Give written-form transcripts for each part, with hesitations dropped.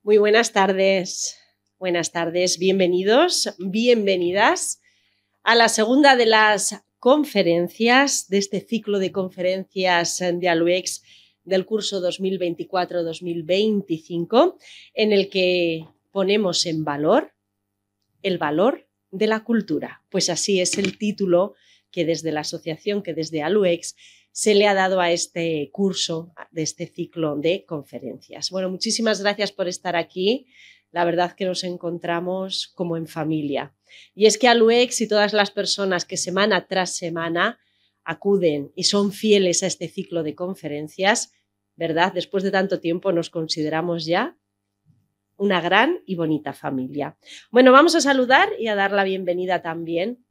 Muy buenas tardes, bienvenidos, bienvenidas a la segunda de las conferencias de este ciclo de conferencias de ALUEX del curso 2024-2025, en el que ponemos en valor el valor de la cultura. Pues así es el título que desde la asociación, que desde ALUEX se le ha dado a este curso, de este ciclo de conferencias. Bueno, muchísimas gracias por estar aquí. La verdad que nos encontramos como en familia. Y es que ALUEX y todas las personas que semana tras semana acuden y son fieles a este ciclo de conferencias, ¿verdad? Después de tanto tiempo nos consideramos ya una gran y bonita familia. Bueno, vamos a saludar y a dar la bienvenida también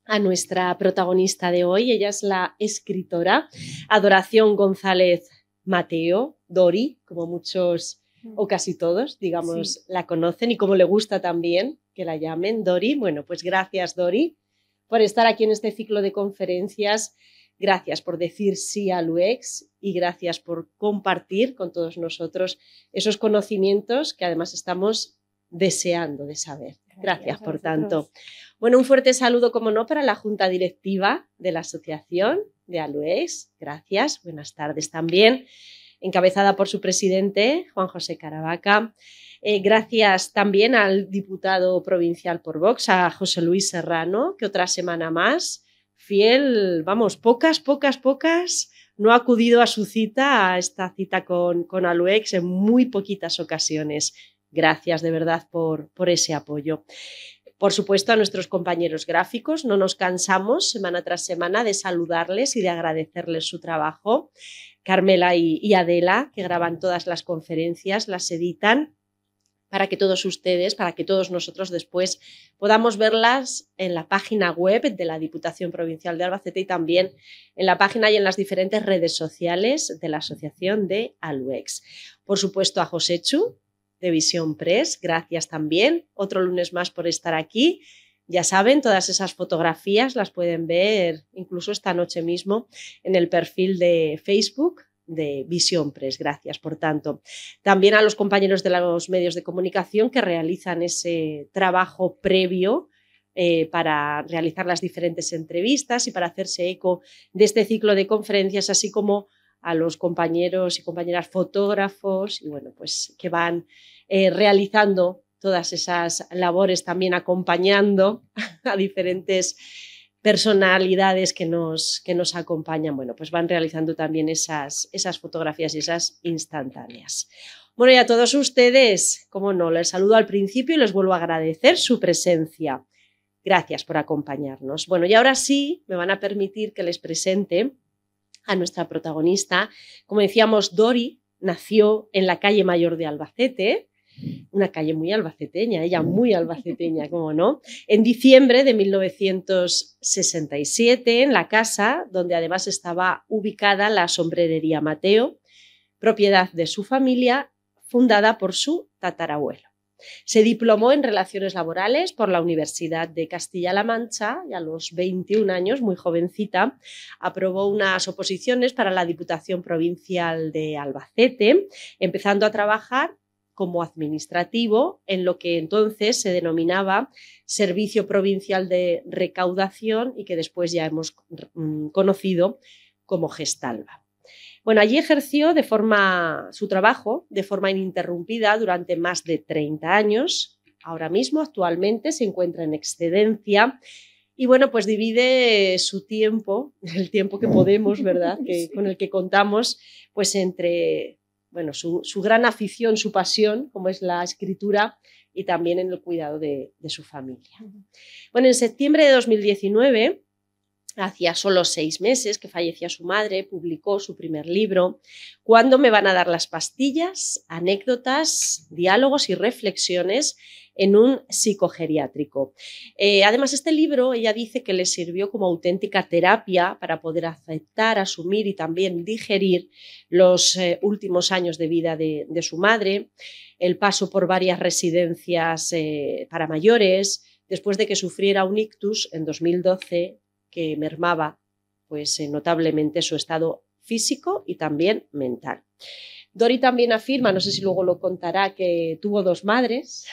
a nuestra protagonista de hoy. Ella es la escritora Adoración González Mateo, Dori, como muchos o casi todos, digamos, la conocen y como le gusta también que la llamen Dori. Bueno, pues gracias, Dori, por estar aquí en este ciclo de conferencias. Gracias por decir sí a ALUEX y gracias por compartir con todos nosotros esos conocimientos que además estamos deseando de saber. Gracias por tanto. Bueno, un fuerte saludo, como no, para la Junta Directiva de la Asociación de ALUEX. Gracias, buenas tardes también, encabezada por su presidente, Juan José Caravaca. Gracias también al diputado provincial por Vox, a José Luis Serrano, que otra semana más, fiel, vamos, pocas, no ha acudido a su cita, a esta cita con ALUEX en muy poquitas ocasiones. Gracias de verdad por ese apoyo. Por supuesto, a nuestros compañeros gráficos, no nos cansamos semana tras semana de saludarles y de agradecerles su trabajo. Carmela y Adela, que graban todas las conferencias, las editan para que todos ustedes, para que todos nosotros después podamos verlas en la página web de la Diputación Provincial de Albacete y también en la página y en las diferentes redes sociales de la Asociación de ALUEX. Por supuesto, a Josechu, de Visión Press, gracias también, otro lunes más por estar aquí. Ya saben, todas esas fotografías las pueden ver incluso esta noche mismo en el perfil de Facebook de Visión Press. Gracias, por tanto. También a los compañeros de los medios de comunicación que realizan ese trabajo previo para realizar las diferentes entrevistas y para hacerse eco de este ciclo de conferencias, así como a los compañeros y compañeras fotógrafos y bueno, pues que van realizando todas esas labores, también acompañando a diferentes personalidades que nos acompañan. Bueno, pues van realizando también esas fotografías y esas instantáneas. Bueno, y a todos ustedes, como no, les saludo al principio y les vuelvo a agradecer su presencia. Gracias por acompañarnos. Bueno, y ahora sí me van a permitir que les presente a nuestra protagonista. Como decíamos, Dori nació en la calle Mayor de Albacete, una calle muy albaceteña, ella muy albaceteña, cómo no, en diciembre de 1967, en la casa donde además estaba ubicada la sombrerería Mateo, propiedad de su familia, fundada por su tatarabuelo. Se diplomó en Relaciones Laborales por la Universidad de Castilla-La Mancha y a los 21 años, muy jovencita, aprobó unas oposiciones para la Diputación Provincial de Albacete, empezando a trabajar como administrativo en lo que entonces se denominaba Servicio Provincial de Recaudación y que después ya hemos conocido como Gestalba. Bueno, allí ejerció su trabajo de forma ininterrumpida durante más de 30 años. Ahora mismo, actualmente, se encuentra en excedencia y bueno, pues divide su tiempo, el tiempo que podemos, ¿verdad?, con el que contamos, pues entre su gran afición, su pasión, como es la escritura, y también en el cuidado de su familia. Bueno, en septiembre de 2019, hacía solo 6 meses que fallecía su madre, publicó su primer libro, ¿Cuándo me van a dar las pastillas?, anécdotas, diálogos y reflexiones en un psicogeriátrico. Además, este libro, ella dice que le sirvió como auténtica terapia para poder aceptar, asumir y también digerir los últimos años de vida de su madre, el paso por varias residencias para mayores, después de que sufriera un ictus en 2012 que mermaba pues, notablemente su estado físico y también mental. Dori también afirma, no sé si luego lo contará, que tuvo dos madres.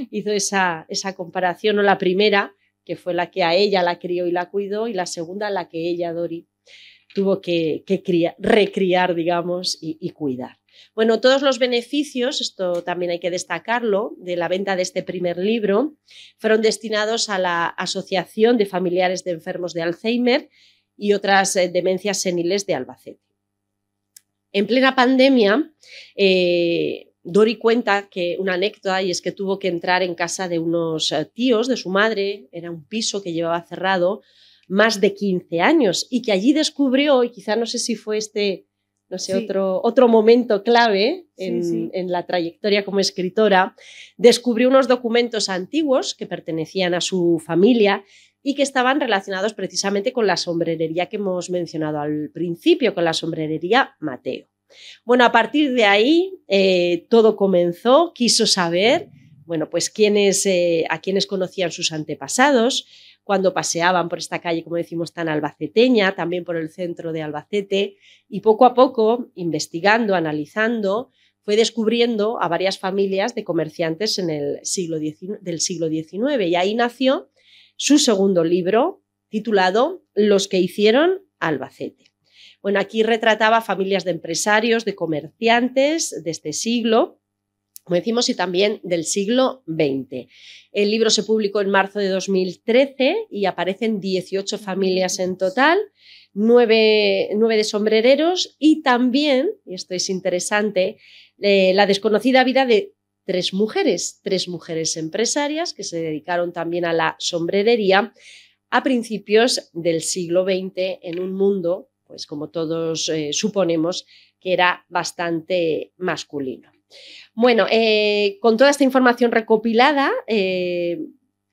Hizo esa comparación, o la primera, que fue la que a ella la crió y la cuidó, y la segunda, la que ella, Dori, tuvo que recriar, digamos, y cuidar. Bueno, todos los beneficios, esto también hay que destacarlo, de la venta de este primer libro, fueron destinados a la Asociación de Familiares de Enfermos de Alzheimer y otras demencias seniles de Albacete. En plena pandemia, Dori cuenta que una anécdota, y es que tuvo que entrar en casa de unos tíos de su madre, era un piso que llevaba cerrado más de 15 años, y que allí descubrió, y quizá no sé si fue no sé, sí, otro momento clave en la trayectoria como escritora, descubrió unos documentos antiguos que pertenecían a su familia y que estaban relacionados precisamente con la sombrerería que hemos mencionado al principio, con la sombrerería Mateo. Bueno, a partir de ahí todo comenzó, quiso saber, bueno, pues a quiénes conocían sus antepasados, cuando paseaban por esta calle, como decimos, tan albaceteña, también por el centro de Albacete, y poco a poco, investigando, analizando, fue descubriendo a varias familias de comerciantes del siglo XIX, y ahí nació su segundo libro, titulado Los que hicieron Albacete. Bueno, aquí retrataba familias de empresarios, de comerciantes de este siglo, como decimos, y también del siglo XX. El libro se publicó en marzo de 2013 y aparecen 18 familias en total, 9 de sombrereros y también, y esto es interesante, la desconocida vida de 3 mujeres empresarias que se dedicaron también a la sombrerería a principios del siglo XX en un mundo, pues como todos suponemos, que era bastante masculino. Bueno, con toda esta información recopilada,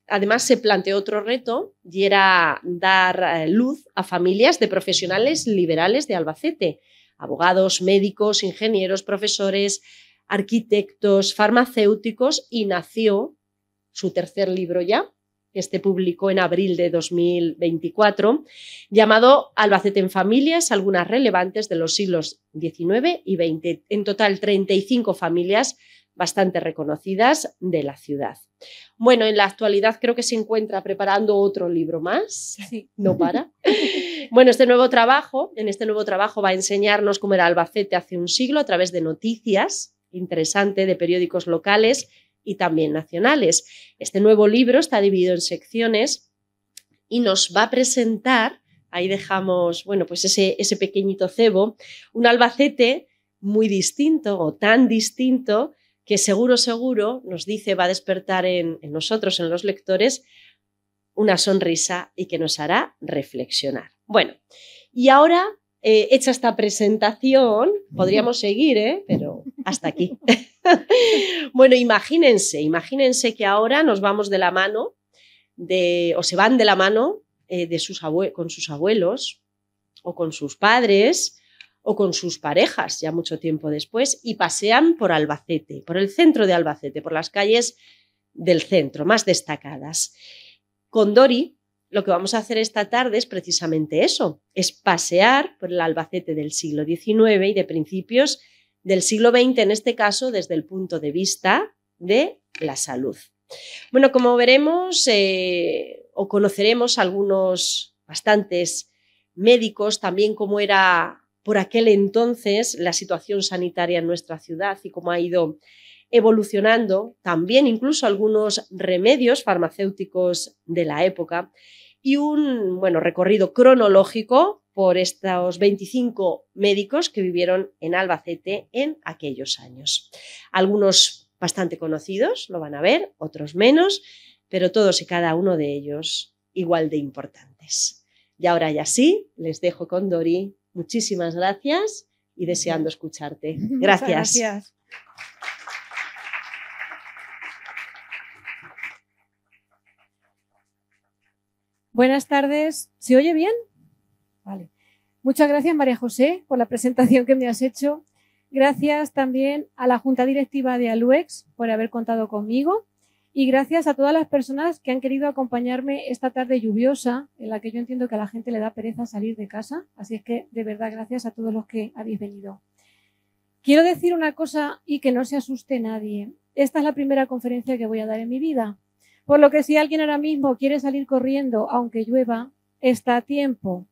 además se planteó otro reto y era dar luz a familias de profesionales liberales de Albacete, abogados, médicos, ingenieros, profesores, arquitectos, farmacéuticos, y nació su tercer libro ya, que este publicó en abril de 2024, llamado Albacete en familias, algunas relevantes de los siglos XIX y XX. En total, 35 familias bastante reconocidas de la ciudad. Bueno, en la actualidad creo que se encuentra preparando otro libro más. Sí. No para. Bueno, en este nuevo trabajo va a enseñarnos cómo era Albacete hace un siglo a través de noticias, interesante, de periódicos locales y también nacionales. Este nuevo libro está dividido en secciones y nos va a presentar, ahí dejamos, bueno, pues ese pequeñito cebo, un Albacete muy distinto o tan distinto que seguro nos dice, va a despertar en nosotros, en los lectores, una sonrisa y que nos hará reflexionar. Bueno, y ahora, hecha esta presentación, podríamos seguir, pero hasta aquí. Bueno, imagínense que ahora nos vamos de la mano, o se van de la mano con sus abuelos, o con sus padres, o con sus parejas, ya mucho tiempo después, y pasean por Albacete, por el centro de Albacete, por las calles del centro, más destacadas. Con Dori, lo que vamos a hacer esta tarde es precisamente eso, es pasear por el Albacete del siglo XIX y de principios del siglo XX, en este caso desde el punto de vista de la salud. Bueno, como veremos o conoceremos bastantes médicos, también cómo era por aquel entonces la situación sanitaria en nuestra ciudad y cómo ha ido evolucionando, también incluso algunos remedios farmacéuticos de la época, y un recorrido cronológico por estos 25 médicos que vivieron en Albacete en aquellos años. Algunos bastante conocidos, lo van a ver, otros menos, pero todos y cada uno de ellos igual de importantes. Y ahora ya sí, les dejo con Dori. Muchísimas gracias y deseando escucharte. Gracias. Gracias. Buenas tardes. ¿Se oye bien? Vale. Muchas gracias, María José, por la presentación que me has hecho. Gracias también a la Junta Directiva de ALUEX por haber contado conmigo. Y gracias a todas las personas que han querido acompañarme esta tarde lluviosa, en la que yo entiendo que a la gente le da pereza salir de casa. Así es que, de verdad, gracias a todos los que habéis venido. Quiero decir una cosa y que no se asuste nadie. Esta es la primera conferencia que voy a dar en mi vida. Por lo que si alguien ahora mismo quiere salir corriendo, aunque llueva, está a tiempo.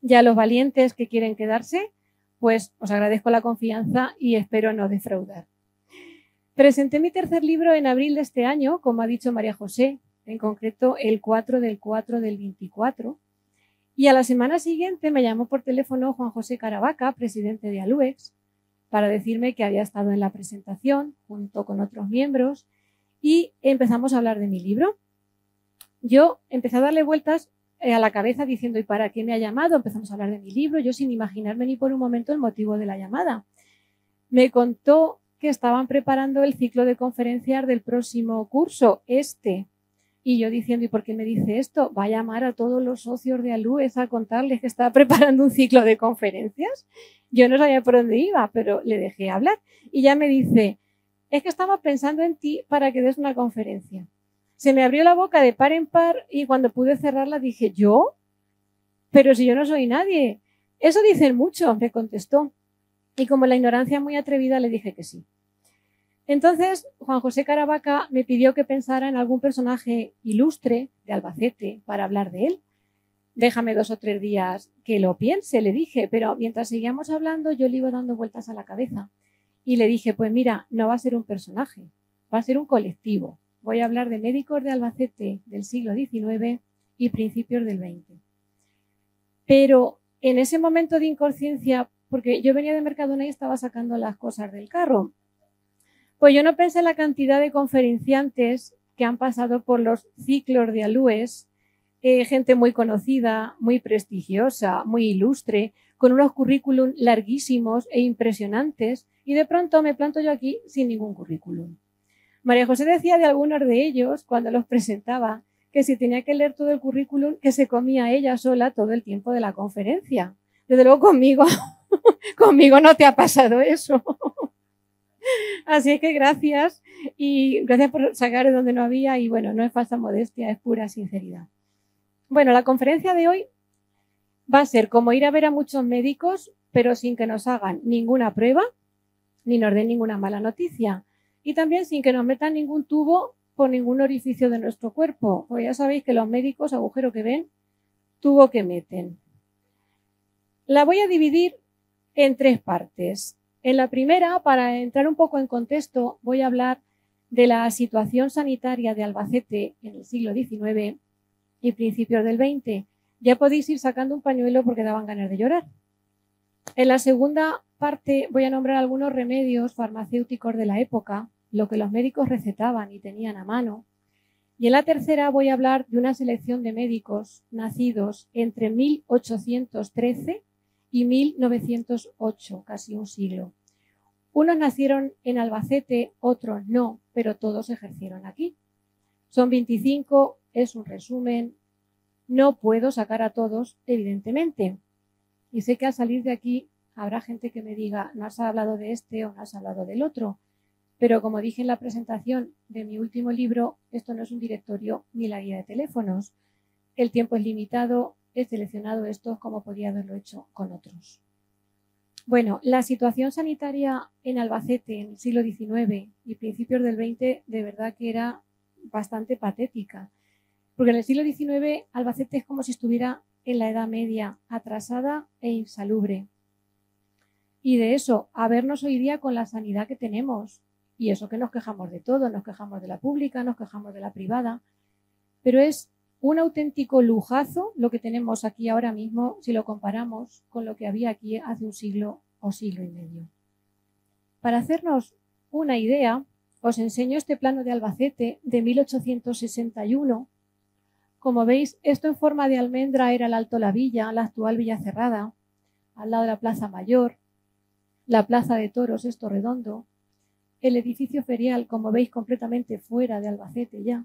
Ya los valientes que quieren quedarse, pues os agradezco la confianza y espero no defraudar. Presenté mi tercer libro en abril de este año, como ha dicho María José, en concreto el 4 del 4 del 24. Y a la semana siguiente me llamó por teléfono Juan José Caravaca, presidente de ALUEX, para decirme que había estado en la presentación junto con otros miembros y empezamos a hablar de mi libro. Yo empecé a darle vueltas a la cabeza diciendo, ¿y para qué me ha llamado? Empezamos a hablar de mi libro, yo sin imaginarme ni por un momento el motivo de la llamada. Me contó que estaban preparando el ciclo de conferencias del próximo curso, y yo diciendo, ¿y por qué me dice esto? Va a llamar a todos los socios de ALUEX a contarles que está preparando un ciclo de conferencias. Yo no sabía por dónde iba, pero le dejé hablar. Y ya me dice, es que estaba pensando en ti para que des una conferencia. Se me abrió la boca de par en par y cuando pude cerrarla dije, ¿yo? Pero si yo no soy nadie. Eso dicen muchos, me contestó. Y como la ignorancia es muy atrevida, le dije que sí. Entonces, Juan José Caravaca me pidió que pensara en algún personaje ilustre de Albacete para hablar de él. Déjame 2 o 3 días que lo piense, le dije, pero mientras seguíamos hablando yo le iba dando vueltas a la cabeza. Y le dije, pues mira, no va a ser un personaje, va a ser un colectivo. Voy a hablar de médicos de Albacete del siglo XIX y principios del XX. Pero en ese momento de inconsciencia, porque yo venía de Mercadona y estaba sacando las cosas del carro, pues yo no pensé en la cantidad de conferenciantes que han pasado por los ciclos de ALUEX, gente muy conocida, muy prestigiosa, muy ilustre, con unos currículum larguísimos e impresionantes, y de pronto me planto yo aquí sin ningún currículum. María José decía de algunos de ellos, cuando los presentaba, que si tenía que leer todo el currículum, que se comía ella sola todo el tiempo de la conferencia. Desde luego conmigo no te ha pasado eso. Así que gracias, y gracias por sacar de donde no había, y bueno, no es falsa modestia, es pura sinceridad. Bueno, la conferencia de hoy va a ser como ir a ver a muchos médicos, pero sin que nos hagan ninguna prueba, ni nos den ninguna mala noticia, y también sin que nos metan ningún tubo por ningún orificio de nuestro cuerpo, porque ya sabéis que los médicos, agujero que ven, tubo que meten. La voy a dividir en 3 partes. En la primera, para entrar un poco en contexto, voy a hablar de la situación sanitaria de Albacete en el siglo XIX y principios del XX. Ya podéis ir sacando un pañuelo porque daban ganas de llorar. En la segunda parte voy a nombrar algunos remedios farmacéuticos de la época, lo que los médicos recetaban y tenían a mano. Y en la tercera voy a hablar de una selección de médicos nacidos entre 1813 y 1908, casi un siglo. Unos nacieron en Albacete, otros no, pero todos ejercieron aquí. Son 25, es un resumen. No puedo sacar a todos, evidentemente. Y sé que al salir de aquí habrá gente que me diga, no has hablado de este o no has hablado del otro. Pero como dije en la presentación de mi último libro, esto no es un directorio ni la guía de teléfonos. El tiempo es limitado, he seleccionado estos como podía haberlo hecho con otros. Bueno, la situación sanitaria en Albacete en el siglo XIX y principios del XX de verdad que era bastante patética. Porque en el siglo XIX Albacete es como si estuviera en la Edad Media, atrasada e insalubre. Y de eso, a vernos hoy día con la sanidad que tenemos. Y eso que nos quejamos de todo, nos quejamos de la pública, nos quejamos de la privada. Pero es un auténtico lujazo lo que tenemos aquí ahora mismo si lo comparamos con lo que había aquí hace un siglo o siglo y medio. Para hacernos una idea, os enseño este plano de Albacete de 1861. Como veis, esto en forma de almendra era el Alto La Villa, la actual Villa Cerrada, al lado de la Plaza Mayor. La Plaza de Toros es Torredondo. El edificio ferial, como veis, completamente fuera de Albacete ya.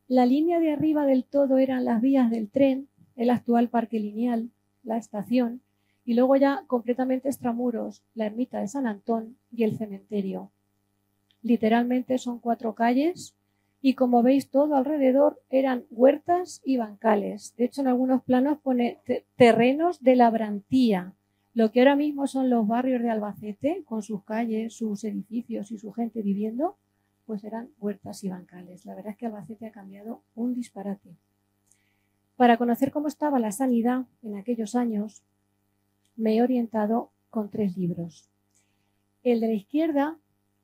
La línea de arriba del todo eran las vías del tren, el actual Parque Lineal, la estación, y luego ya completamente extramuros, la ermita de San Antón y el cementerio. Literalmente son 4 calles y como veis todo alrededor eran huertas y bancales. De hecho en algunos planos pone terrenos de labrantía lo que ahora mismo son los barrios de Albacete, con sus calles, sus edificios y su gente viviendo, pues eran huertas y bancales. La verdad es que Albacete ha cambiado un disparate. Para conocer cómo estaba la sanidad en aquellos años, me he orientado con 3 libros. El de la izquierda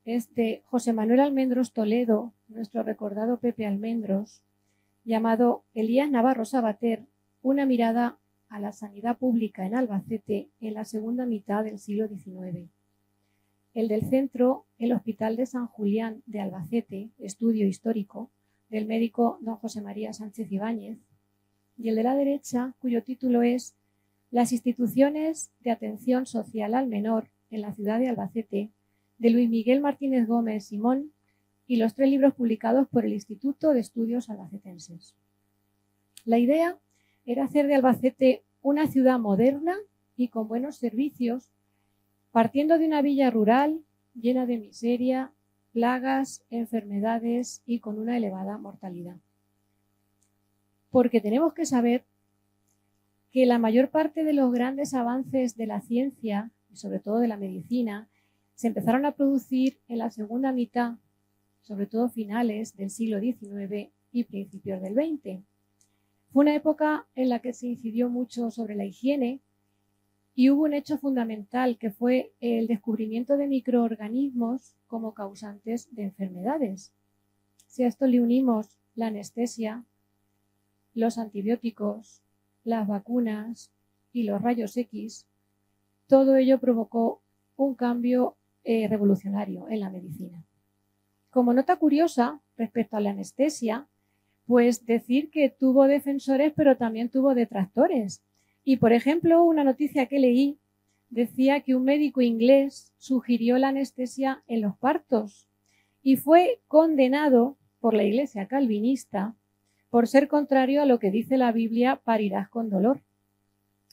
es de José Manuel Almendros Toledo, nuestro recordado Pepe Almendros, llamado Elías Navarro Sabater, una mirada a la sanidad pública en Albacete en la segunda mitad del siglo XIX. El del centro, el Hospital de San Julián de Albacete, estudio histórico, del médico don José María Sánchez Ibáñez, y el de la derecha, cuyo título es Las instituciones de atención social al menor en la ciudad de Albacete, de Luis Miguel Martínez Gómez Simón, y los 3 libros publicados por el Instituto de Estudios Albacetenses. La idea era hacer de Albacete una ciudad moderna y con buenos servicios, partiendo de una villa rural llena de miseria, plagas, enfermedades y con una elevada mortalidad. Porque tenemos que saber que la mayor parte de los grandes avances de la ciencia y sobre todo de la medicina se empezaron a producir en la segunda mitad, sobre todo finales del siglo XIX y principios del XX. Fue una época en la que se incidió mucho sobre la higiene y hubo un hecho fundamental que fue el descubrimiento de microorganismos como causantes de enfermedades. Si a esto le unimos la anestesia, los antibióticos, las vacunas y los rayos X, todo ello provocó un cambio revolucionario en la medicina. Como nota curiosa respecto a la anestesia, pues decir que tuvo defensores pero también tuvo detractores. Y por ejemplo, una noticia que leí decía que un médico inglés sugirió la anestesia en los partos y fue condenado por la Iglesia calvinista por ser contrario a lo que dice la Biblia, parirás con dolor.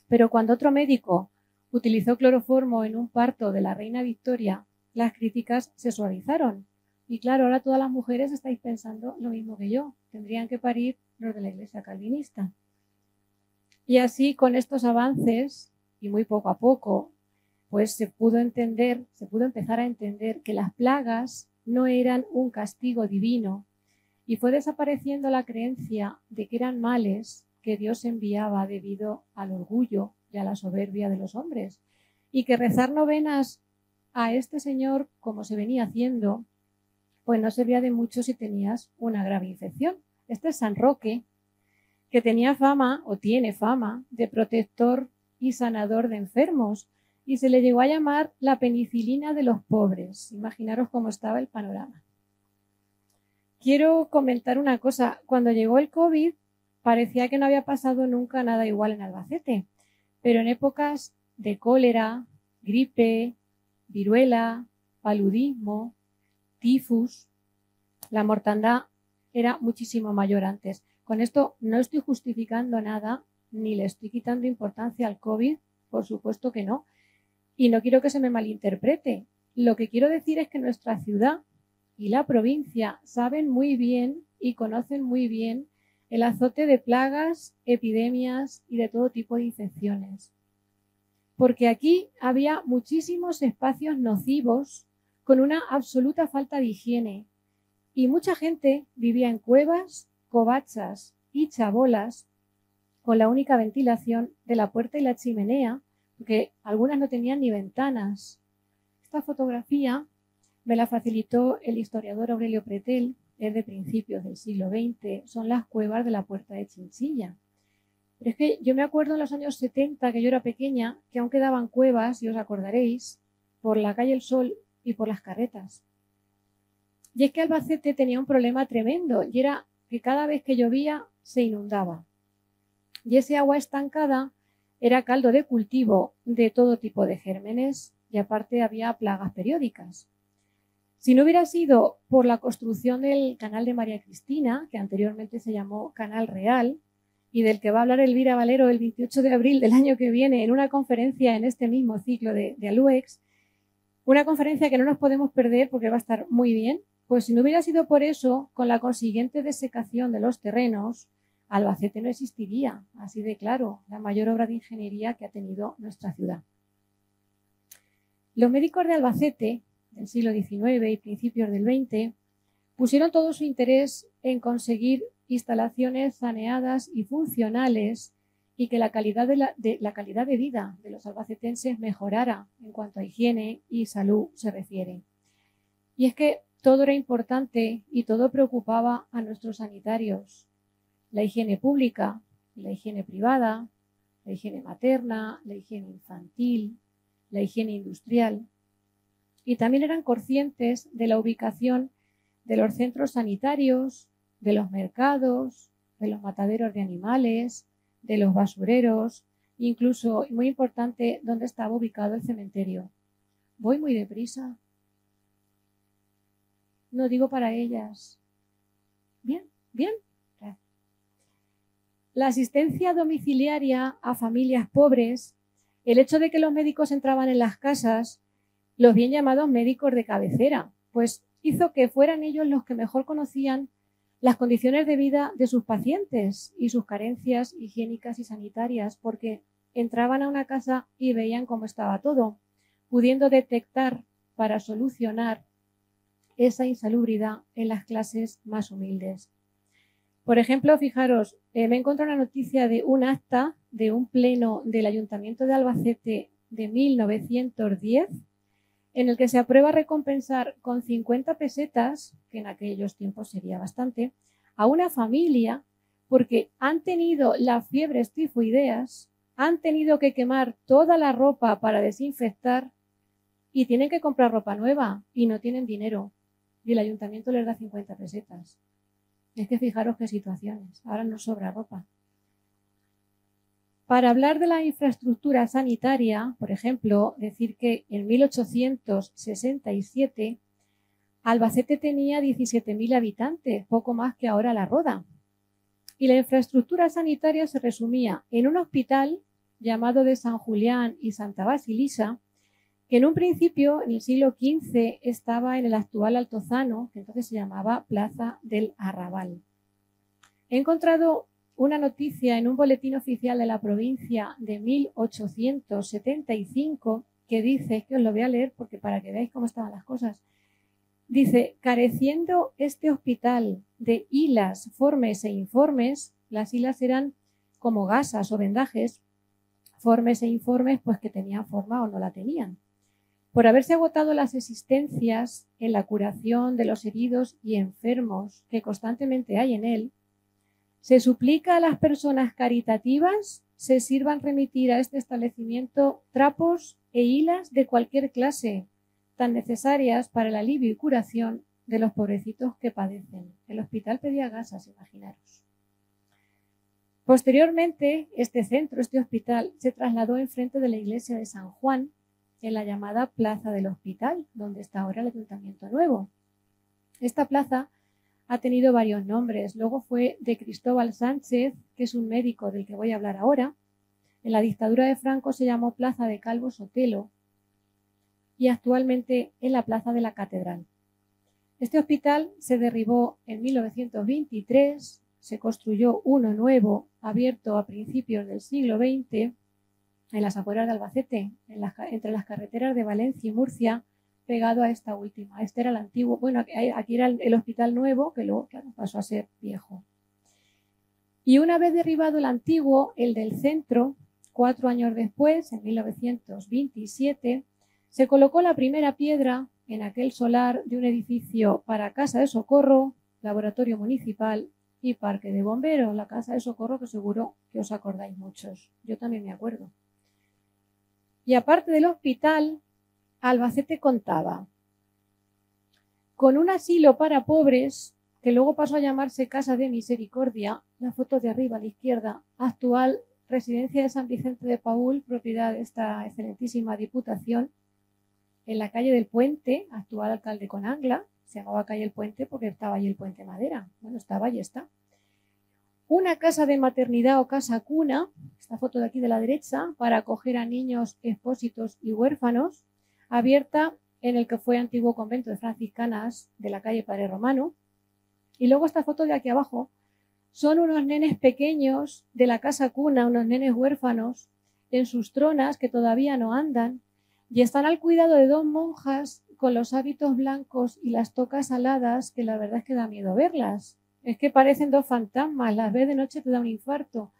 Pero cuando otro médico utilizó cloroformo en un parto de la reina Victoria, las críticas se suavizaron. Y claro, ahora todas las mujeres estáis pensando lo mismo que yo. Tendrían que parir los de la Iglesia calvinista. Y así, con estos avances, y muy poco a poco, pues se pudo empezar a entender que las plagas no eran un castigo divino, y fue desapareciendo la creencia de que eran males que Dios enviaba debido al orgullo y a la soberbia de los hombres, y que rezar novenas a este Señor, como se venía haciendo, pues no servía de mucho si tenías una grave infección. Este es San Roque, que tenía fama, o tiene fama, de protector y sanador de enfermos, y se le llegó a llamar la penicilina de los pobres. Imaginaros cómo estaba el panorama. Quiero comentar una cosa. Cuando llegó el COVID, parecía que no había pasado nunca nada igual en Albacete, pero en épocas de cólera, gripe, viruela, paludismo, tifus, la mortandad era muchísimo mayor antes. Con esto no estoy justificando nada, ni le estoy quitando importancia al COVID, por supuesto que no, y no quiero que se me malinterprete. Lo que quiero decir es que nuestra ciudad y la provincia saben muy bien y conocen muy bien el azote de plagas, epidemias y de todo tipo de infecciones. Porque aquí había muchísimos espacios nocivos con una absoluta falta de higiene y mucha gente vivía en cuevas, covachas y chabolas con la única ventilación de la puerta y la chimenea, porque algunas no tenían ni ventanas. Esta fotografía me la facilitó el historiador Aurelio Pretel, es de principios del siglo XX, son las cuevas de la Puerta de Chinchilla. Pero es que yo me acuerdo en los años 70, que yo era pequeña, que aún quedaban cuevas, y os acordaréis, por la calle El Sol y por las Carretas. Y es que Albacete tenía un problema tremendo, y era que cada vez que llovía se inundaba. Y ese agua estancada era caldo de cultivo de todo tipo de gérmenes, y aparte había plagas periódicas. Si no hubiera sido por la construcción del canal de María Cristina, que anteriormente se llamó Canal Real, y del que va a hablar Elvira Valero el 28 de abril del año que viene en una conferencia en este mismo ciclo de ALUEX, una conferencia que no nos podemos perder porque va a estar muy bien, pues si no hubiera sido por eso, con la consiguiente desecación de los terrenos, Albacete no existiría, así de claro, la mayor obra de ingeniería que ha tenido nuestra ciudad. Los médicos de Albacete del siglo XIX y principios del XX pusieron todo su interés en conseguir instalaciones saneadas y funcionales y que la calidad de vida de los albacetenses mejorara en cuanto a higiene y salud se refiere. Y es que todo era importante y todo preocupaba a nuestros sanitarios. La higiene pública, la higiene privada, la higiene materna, la higiene infantil, la higiene industrial. Y también eran conscientes de la ubicación de los centros sanitarios, de los mercados, de los mataderos de animales, de los basureros, incluso, muy importante, dónde estaba ubicado el cementerio. Voy muy deprisa. No digo para ellas. Bien, bien. La asistencia domiciliaria a familias pobres, el hecho de que los médicos entraban en las casas, los bien llamados médicos de cabecera, pues hizo que fueran ellos los que mejor conocían las condiciones de vida de sus pacientes y sus carencias higiénicas y sanitarias, porque entraban a una casa y veían cómo estaba todo, pudiendo detectar para solucionar esa insalubridad en las clases más humildes. Por ejemplo, fijaros, me encontré una noticia de un acta de un pleno del Ayuntamiento de Albacete de 1910, en el que se aprueba recompensar con 50 pesetas, que en aquellos tiempos sería bastante, a una familia porque han tenido las fiebres tifoideas, han tenido que quemar toda la ropa para desinfectar y tienen que comprar ropa nueva y no tienen dinero. Y el ayuntamiento les da 50 pesetas. Es que fijaros qué situaciones. Ahora nos sobra ropa. Para hablar de la infraestructura sanitaria, por ejemplo, decir que en 1867 Albacete tenía 17.000 habitantes, poco más que ahora La Roda. Y la infraestructura sanitaria se resumía en un hospital llamado de San Julián y Santa Basilisa, que en un principio, en el siglo XV, estaba en el actual Altozano, que entonces se llamaba Plaza del Arrabal. He encontrado una noticia en un boletín oficial de la provincia de 1875 que dice, que os lo voy a leer porque para que veáis cómo estaban las cosas, dice, careciendo este hospital de hilas, formes e informes, las hilas eran como gasas o vendajes, formes e informes pues que tenían forma o no la tenían. Por haberse agotado las existencias en la curación de los heridos y enfermos que constantemente hay en él, se suplica a las personas caritativas se sirvan remitir a este establecimiento trapos e hilas de cualquier clase, tan necesarias para el alivio y curación de los pobrecitos que padecen. El hospital pedía gasas, imaginaros. Posteriormente, este centro, este hospital, se trasladó enfrente de la iglesia de San Juan, en la llamada Plaza del Hospital, donde está ahora el Ayuntamiento Nuevo. Esta plaza ha tenido varios nombres. Luego fue de Cristóbal Sánchez, que es un médico del que voy a hablar ahora. En la dictadura de Franco se llamó Plaza de Calvo Sotelo y actualmente en la Plaza de la Catedral. Este hospital se derribó en 1923, se construyó uno nuevo, abierto a principios del siglo XX, en las afueras de Albacete, entre las carreteras de Valencia y Murcia, pegado a esta última. Este era el antiguo, bueno, aquí era el hospital nuevo, que luego claro, pasó a ser viejo. Y una vez derribado el antiguo, el del centro, 4 años después, en 1927, se colocó la primera piedra en aquel solar de un edificio para Casa de Socorro, Laboratorio Municipal y Parque de Bomberos, la Casa de Socorro que seguro que os acordáis muchos. Yo también me acuerdo. Y aparte del hospital, Albacete contaba con un asilo para pobres, que luego pasó a llamarse Casa de Misericordia, la foto de arriba a la izquierda, actual residencia de San Vicente de Paúl, propiedad de esta excelentísima diputación, en la calle del Puente, actual alcalde Conangla, se llamaba calle El Puente porque estaba allí el Puente Madera, bueno, estaba y está. Una casa de maternidad o casa cuna, esta foto de aquí de la derecha, para acoger a niños expósitos y huérfanos, abierta en el que fue antiguo convento de franciscanas de la calle Padre Romano. Y luego esta foto de aquí abajo son unos nenes pequeños de la casa cuna, unos nenes huérfanos en sus tronas que todavía no andan, y están al cuidado de dos monjas con los hábitos blancos y las tocas aladas, que la verdad es que da miedo verlas. Es que parecen dos fantasmas, las ves de noche te da un infarto.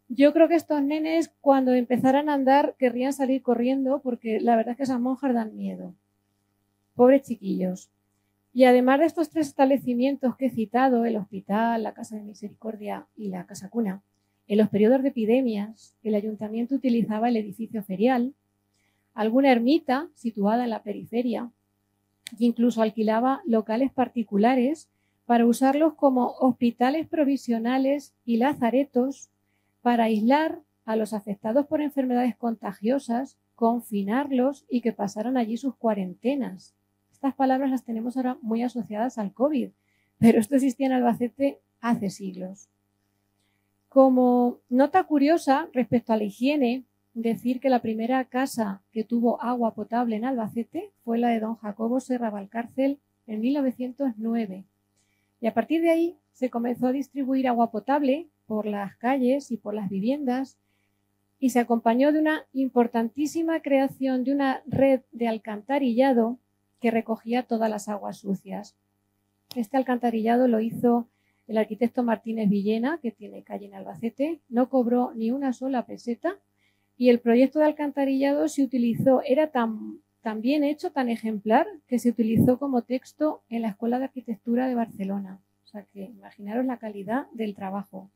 Yo creo que estos nenes, cuando empezaran a andar, querrían salir corriendo, porque la verdad es que esas monjas dan miedo. Pobres chiquillos. Y además de estos tres establecimientos que he citado, el hospital, la Casa de Misericordia y la Casa Cuna, en los periodos de epidemias, el ayuntamiento utilizaba el edificio ferial, alguna ermita situada en la periferia, e incluso alquilaba locales particulares para usarlos como hospitales provisionales y lazaretos para aislar a los afectados por enfermedades contagiosas, confinarlos y que pasaran allí sus cuarentenas. Estas palabras las tenemos ahora muy asociadas al COVID, pero esto existía en Albacete hace siglos. Como nota curiosa respecto a la higiene, decir que la primera casa que tuvo agua potable en Albacete fue la de don Jacobo Serra Valcárcel en 1909. Y a partir de ahí se comenzó a distribuir agua potable por las calles y por las viviendas y se acompañó de una importantísima creación de una red de alcantarillado que recogía todas las aguas sucias. Este alcantarillado lo hizo el arquitecto Martínez Villena, que tiene calle en Albacete, no cobró ni una sola peseta y el proyecto de alcantarillado se utilizó, era tan bien hecho, tan ejemplar, que se utilizó como texto en la Escuela de Arquitectura de Barcelona. O sea que imaginaros la calidad del trabajo.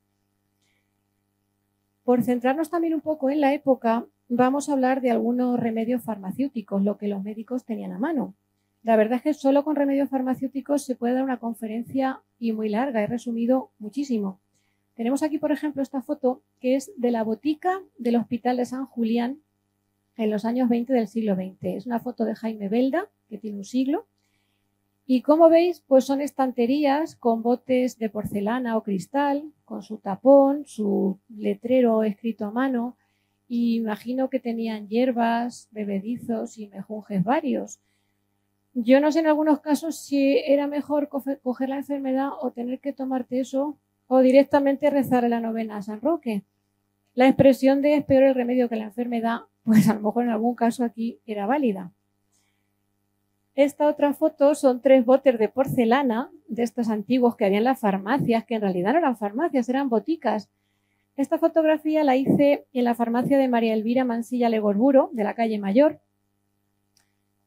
Por centrarnos también un poco en la época, vamos a hablar de algunos remedios farmacéuticos, lo que los médicos tenían a mano. La verdad es que solo con remedios farmacéuticos se puede dar una conferencia y muy larga, he resumido muchísimo. Tenemos aquí, por ejemplo, esta foto que es de la botica del Hospital de San Julián en los años 20 del siglo XX. Es una foto de Jaime Belda, que tiene un siglo. Y como veis, pues son estanterías con botes de porcelana o cristal, con su tapón, su letrero escrito a mano. Y imagino que tenían hierbas, bebedizos y mejunjes varios. Yo no sé en algunos casos si era mejor coger la enfermedad o tener que tomarte eso o directamente rezar la novena a San Roque. La expresión de es peor el remedio que la enfermedad, pues a lo mejor en algún caso aquí era válida. Esta otra foto son 3 botes de porcelana de estos antiguos que había en las farmacias, que en realidad no eran farmacias, eran boticas. Esta fotografía la hice en la farmacia de María Elvira Mansilla Legorburo, de la calle Mayor.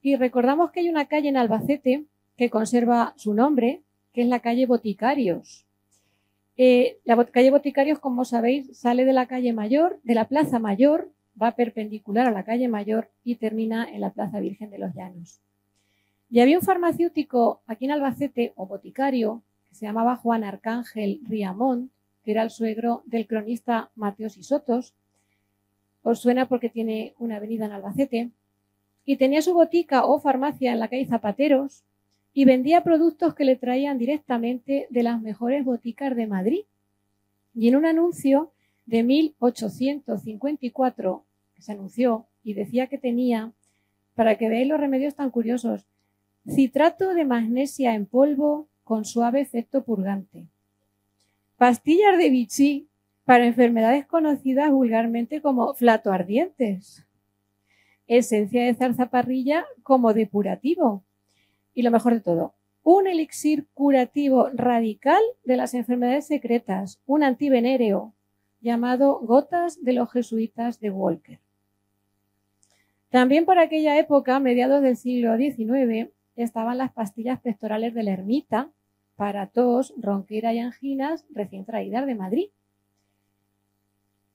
Y recordamos que hay una calle en Albacete que conserva su nombre, que es la calle Boticarios. La calle Boticarios, como sabéis, sale de la calle Mayor, de la Plaza Mayor, va perpendicular a la calle Mayor y termina en la Plaza Virgen de los Llanos. Y había un farmacéutico aquí en Albacete, o boticario, que se llamaba Juan Arcángel Riamont, que era el suegro del cronista Mateos y Sotos. Os suena porque tiene una avenida en Albacete. Y tenía su botica o farmacia en la calle Zapateros y vendía productos que le traían directamente de las mejores boticas de Madrid. Y en un anuncio de 1854 que se anunció y decía que tenía, para que veáis los remedios tan curiosos, citrato de magnesia en polvo con suave efecto purgante, pastillas de vichy para enfermedades conocidas vulgarmente como flatoardientes, esencia de zarzaparrilla como depurativo y lo mejor de todo, un elixir curativo radical de las enfermedades secretas, un antivenéreo llamado Gotas de los Jesuitas de Walker. También por aquella época, mediados del siglo XIX, estaban las pastillas pectorales de la ermita para tos, ronquera y anginas recién traídas de Madrid,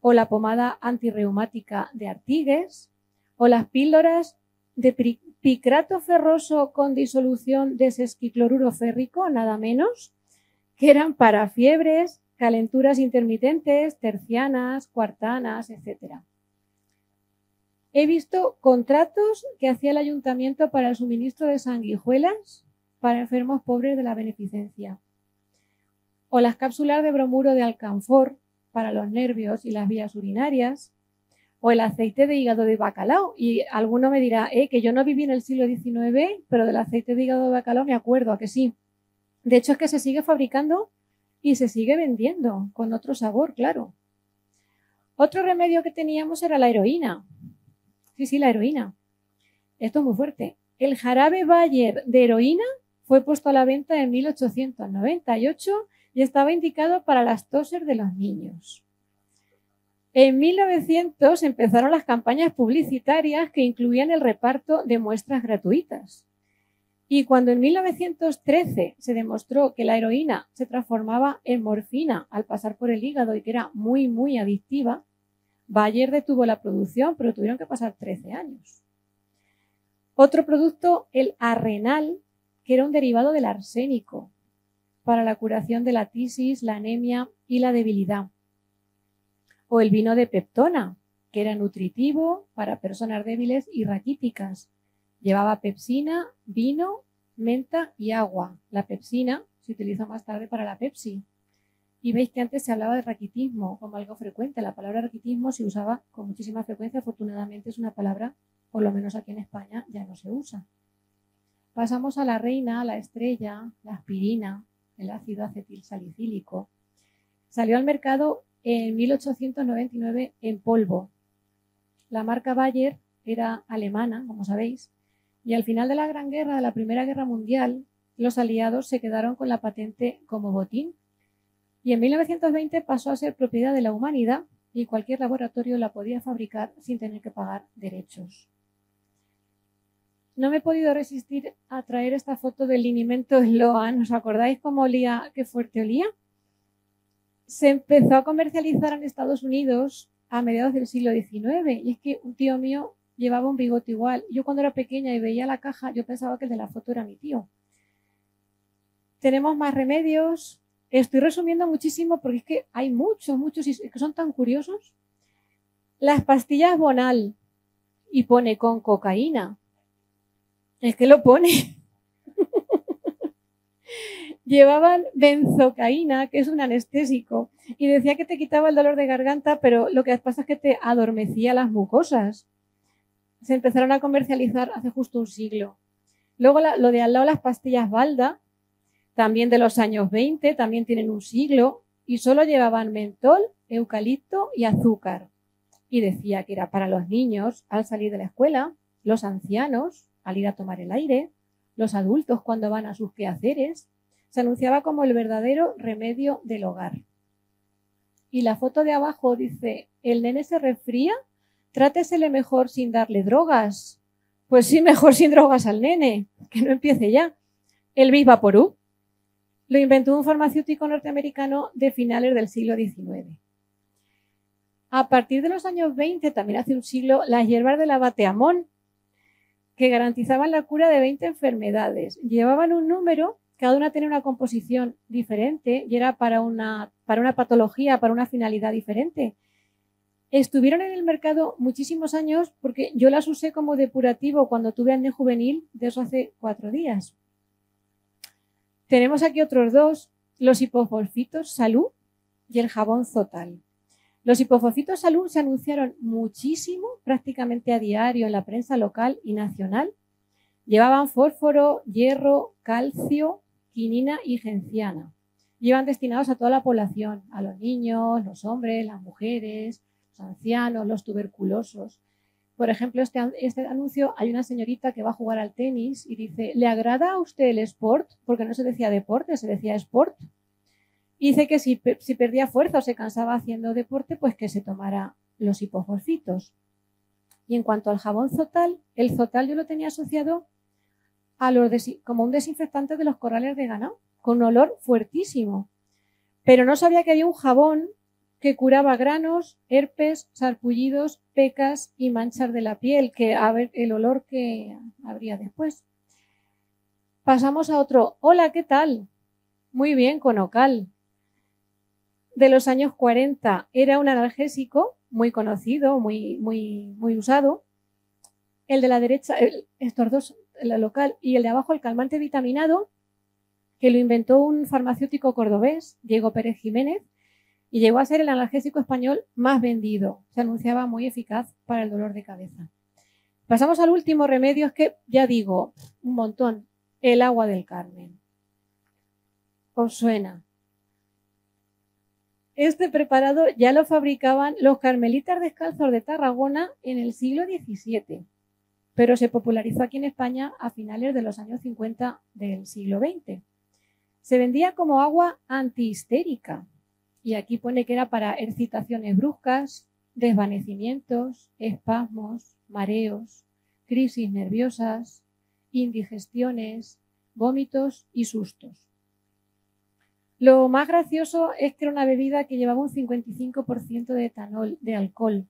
o la pomada antirreumática de Artigues, o las píldoras de picrato ferroso con disolución de sesquicloruro férrico, nada menos, que eran para fiebres, calenturas intermitentes, tercianas, cuartanas, etc. He visto contratos que hacía el ayuntamiento para el suministro de sanguijuelas para enfermos pobres de la beneficencia, o las cápsulas de bromuro de alcanfor para los nervios y las vías urinarias, o el aceite de hígado de bacalao. Y alguno me dirá, que yo no viví en el siglo XIX, pero del aceite de hígado de bacalao me acuerdo, ¿a que sí? De hecho, es que se sigue fabricando y se sigue vendiendo, con otro sabor, claro. Otro remedio que teníamos era la heroína. Sí, la heroína. esto es muy fuerte, el jarabe Bayer de heroína fue puesto a la venta en 1898 y estaba indicado para las toses de los niños. En 1900 empezaron las campañas publicitarias que incluían el reparto de muestras gratuitas. Y cuando en 1913 se demostró que la heroína se transformaba en morfina al pasar por el hígado y que era muy, muy adictiva, Bayer detuvo la producción, pero tuvieron que pasar 13 años. Otro producto, el Arrenal, que era un derivado del arsénico para la curación de la tisis, la anemia y la debilidad. O el vino de Peptona, que era nutritivo para personas débiles y raquíticas. Llevaba pepsina, vino, menta y agua. La pepsina se utiliza más tarde para la Pepsi. Y veis que antes se hablaba de raquitismo como algo frecuente. La palabra raquitismo se usaba con muchísima frecuencia. Afortunadamente es una palabra, por lo menos aquí en España, ya no se usa. Pasamos a la reina, la estrella, la aspirina, el ácido acetilsalicílico. Salió al mercado en 1899 en polvo. La marca Bayer era alemana, como sabéis, y al final de la Gran Guerra, de la Primera Guerra Mundial, los aliados se quedaron con la patente como botín y en 1920 pasó a ser propiedad de la humanidad y cualquier laboratorio la podía fabricar sin tener que pagar derechos. No me he podido resistir a traer esta foto del linimento Sloan. ¿Os acordáis cómo olía, qué fuerte olía? Se empezó a comercializar en Estados Unidos a mediados del siglo XIX y es que un tío mío llevaba un bigote igual. Yo cuando era pequeña y veía la caja, yo pensaba que el de la foto era mi tío. Tenemos más remedios. Estoy resumiendo muchísimo porque es que hay muchos y que son tan curiosos. Las pastillas Bonal y pone con cocaína. Es que lo pone. Llevaban benzocaína, que es un anestésico, y decía que te quitaba el dolor de garganta, pero lo que pasa es que te adormecía las mucosas. Se empezaron a comercializar hace justo un siglo. Luego lo de al lado, las pastillas Balda, también de los años 20, también tienen un siglo, y solo llevaban mentol, eucalipto y azúcar. Y decía que era para los niños al salir de la escuela, los ancianos al ir a tomar el aire, los adultos cuando van a sus quehaceres. Se anunciaba como el verdadero remedio del hogar. Y la foto de abajo dice, ¿el nene se resfría? Trátesele mejor sin darle drogas. Pues sí, mejor sin drogas al nene, que no empiece ya. El Bisvaporub lo inventó un farmacéutico norteamericano de finales del siglo XIX. A partir de los años 20, también hace un siglo, las hierbas de la Bateamón, que garantizaban la cura de 20 enfermedades. Llevaban un número, cada una tenía una composición diferente y era para una patología, para una finalidad diferente. Estuvieron en el mercado muchísimos años porque yo las usé como depurativo cuando tuve acné juvenil, de eso hace 4 días. Tenemos aquí otros dos, los hipofosfitos Salud y el jabón Zotal. Los hipofosfitos Salud se anunciaron muchísimo, prácticamente a diario en la prensa local y nacional. Llevaban fósforo, hierro, calcio, quinina y genciana. Iban destinados a toda la población, a los niños, los hombres, las mujeres, los ancianos, los tuberculosos. Por ejemplo, este anuncio, hay una señorita que va a jugar al tenis y dice, ¿le agrada a usted el sport? Porque no se decía deporte, se decía sport. Y dice que si perdía fuerza o se cansaba haciendo deporte, pues que se tomara los hipofosfitos. Y en cuanto al jabón Zotal, el Zotal yo lo tenía asociado a como un desinfectante de los corrales de ganado, con un olor fuertísimo. Pero no sabía que había un jabón que curaba granos, herpes, sarpullidos, pecas y manchas de la piel, que a ver el olor que habría después. Pasamos a otro. Hola, ¿qué tal? Muy bien, con Ocal. De los años 40, era un analgésico muy conocido, muy usado. El de la derecha, estos dos, el local, y el de abajo, el calmante vitaminado, que lo inventó un farmacéutico cordobés, Diego Pérez Jiménez, y llegó a ser el analgésico español más vendido. Se anunciaba muy eficaz para el dolor de cabeza. Pasamos al último remedio, es que ya digo, un montón, el agua del Carmen. ¿Os suena? Este preparado ya lo fabricaban los carmelitas descalzos de Tarragona en el siglo XVII. pero se popularizó aquí en España a finales de los años 50 del siglo XX. Se vendía como agua antihistérica y aquí pone que era para excitaciones bruscas, desvanecimientos, espasmos, mareos, crisis nerviosas, indigestiones, vómitos y sustos. Lo más gracioso es que era una bebida que llevaba un 55% de etanol, de alcohol,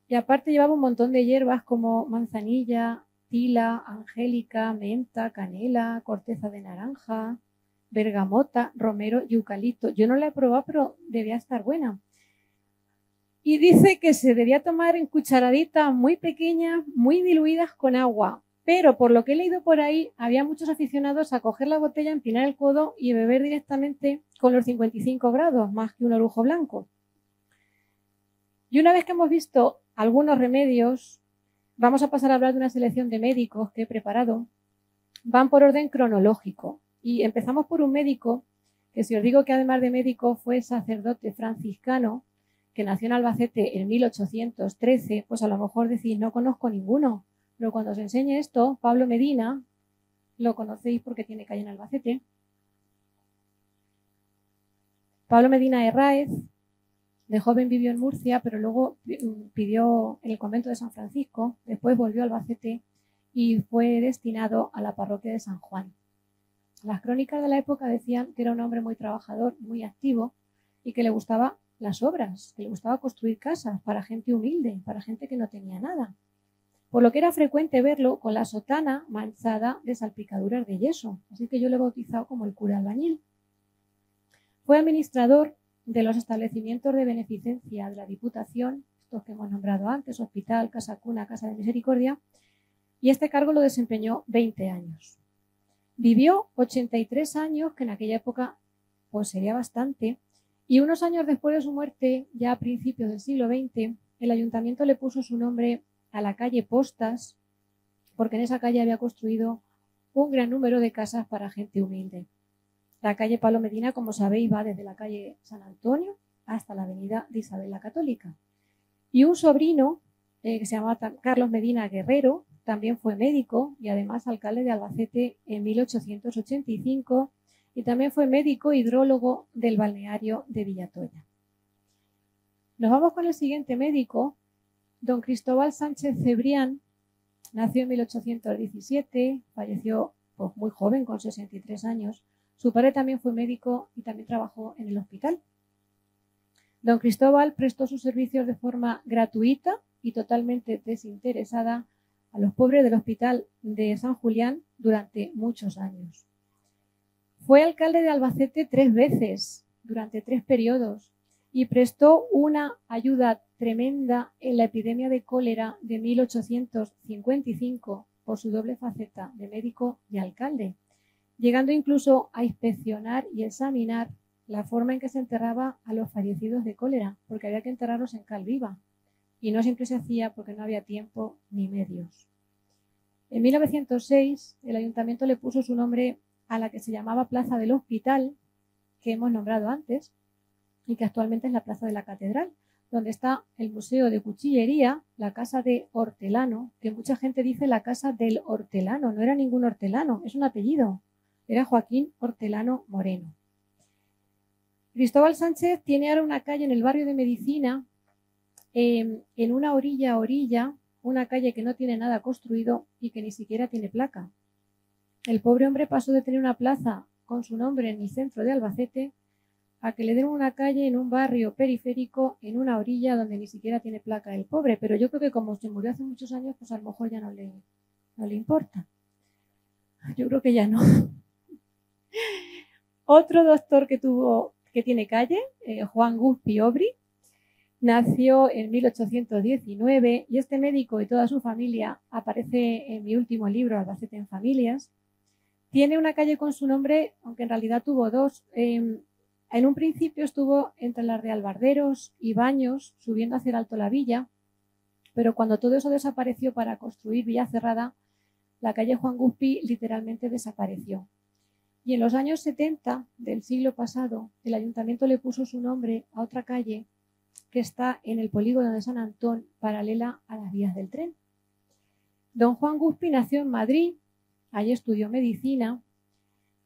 y aparte llevaba un montón de hierbas como manzanilla, tila, angélica, menta, canela, corteza de naranja, bergamota, romero y eucalipto. Yo no la he probado, pero debía estar buena. Y dice que se debía tomar en cucharaditas muy pequeñas, muy diluidas con agua. Pero por lo que he leído por ahí, había muchos aficionados a coger la botella, empinar el codo y beber directamente con los 55 grados, más que un orujo blanco. Y una vez que hemos visto algunos remedios, vamos a pasar a hablar de una selección de médicos que he preparado. Van por orden cronológico. Y empezamos por un médico, que si os digo que además de médico fue sacerdote franciscano, que nació en Albacete en 1813, pues a lo mejor decís, no conozco ninguno. Pero cuando os enseñe esto, Pablo Medina, lo conocéis porque tiene calle en Albacete. Pablo Medina Herráez, de joven vivió en Murcia, pero luego pidió en el convento de San Francisco, después volvió a Albacete y fue destinado a la parroquia de San Juan. Las crónicas de la época decían que era un hombre muy trabajador, muy activo y que le gustaban las obras, que le gustaba construir casas para gente humilde, para gente que no tenía nada. Por lo que era frecuente verlo con la sotana manchada de salpicaduras de yeso. Así que yo lo he bautizado como el cura albañil. Fue administrador de los establecimientos de beneficencia de la Diputación, estos que hemos nombrado antes, hospital, casa cuna, casa de misericordia, y este cargo lo desempeñó 20 años. Vivió 83 años, que en aquella época pues sería bastante, y unos años después de su muerte, ya a principios del siglo XX, el ayuntamiento le puso su nombre a la calle Postas, porque en esa calle había construido un gran número de casas para gente humilde. La calle Pablo Medina, como sabéis, va desde la calle San Antonio hasta la avenida de Isabel la Católica. Y un sobrino, que se llamaba Carlos Medina Guerrero, también fue médico y además alcalde de Albacete en 1885 y también fue médico hidrólogo del balneario de Villatoya. Nos vamos con el siguiente médico, don Cristóbal Sánchez Cebrián. Nació en 1817, falleció pues, muy joven, con 63 años. Su padre también fue médico y también trabajó en el hospital. Don Cristóbal prestó sus servicios de forma gratuita y totalmente desinteresada a los pobres del hospital de San Julián durante muchos años. Fue alcalde de Albacete 3 veces, durante 3 periodos, y prestó una ayuda tremenda en la epidemia de cólera de 1855 por su doble faceta de médico y alcalde, llegando incluso a inspeccionar y examinar la forma en que se enterraba a los fallecidos de cólera, porque había que enterrarlos en cal viva, y no siempre se hacía porque no había tiempo ni medios. En 1906, el ayuntamiento le puso su nombre a la que se llamaba Plaza del Hospital, que hemos nombrado antes, y que actualmente es la Plaza de la Catedral, donde está el Museo de Cuchillería, la Casa de Hortelano, que mucha gente dice la Casa del Hortelano. No era ningún hortelano, es un apellido. Era Joaquín Hortelano Moreno. Cristóbal Sánchez tiene ahora una calle en el barrio de Medicina, en una orilla a orilla, una calle que no tiene nada construido y que ni siquiera tiene placa. El pobre hombre pasó de tener una plaza con su nombre en el centro de Albacete a que le den una calle en un barrio periférico, en una orilla donde ni siquiera tiene placa el pobre, pero yo creo que como se murió hace muchos años, pues a lo mejor ya no le importa. Yo creo que ya no. Otro doctor que tiene calle, Juan Guzpi Obri, nació en 1819 y este médico y toda su familia aparece en mi último libro, Albacete en Familias. Tiene una calle con su nombre, aunque en realidad tuvo 2. En un principio estuvo entre las de Albarderos y Baños, subiendo hacia el Alto la Villa, pero cuando todo eso desapareció para construir Villa Cerrada, la calle Juan Guzpi literalmente desapareció. Y en los años 70 del siglo pasado, el ayuntamiento le puso su nombre a otra calle que está en el polígono de San Antón, paralela a las vías del tren. Don Juan Guzpi nació en Madrid, allí estudió medicina,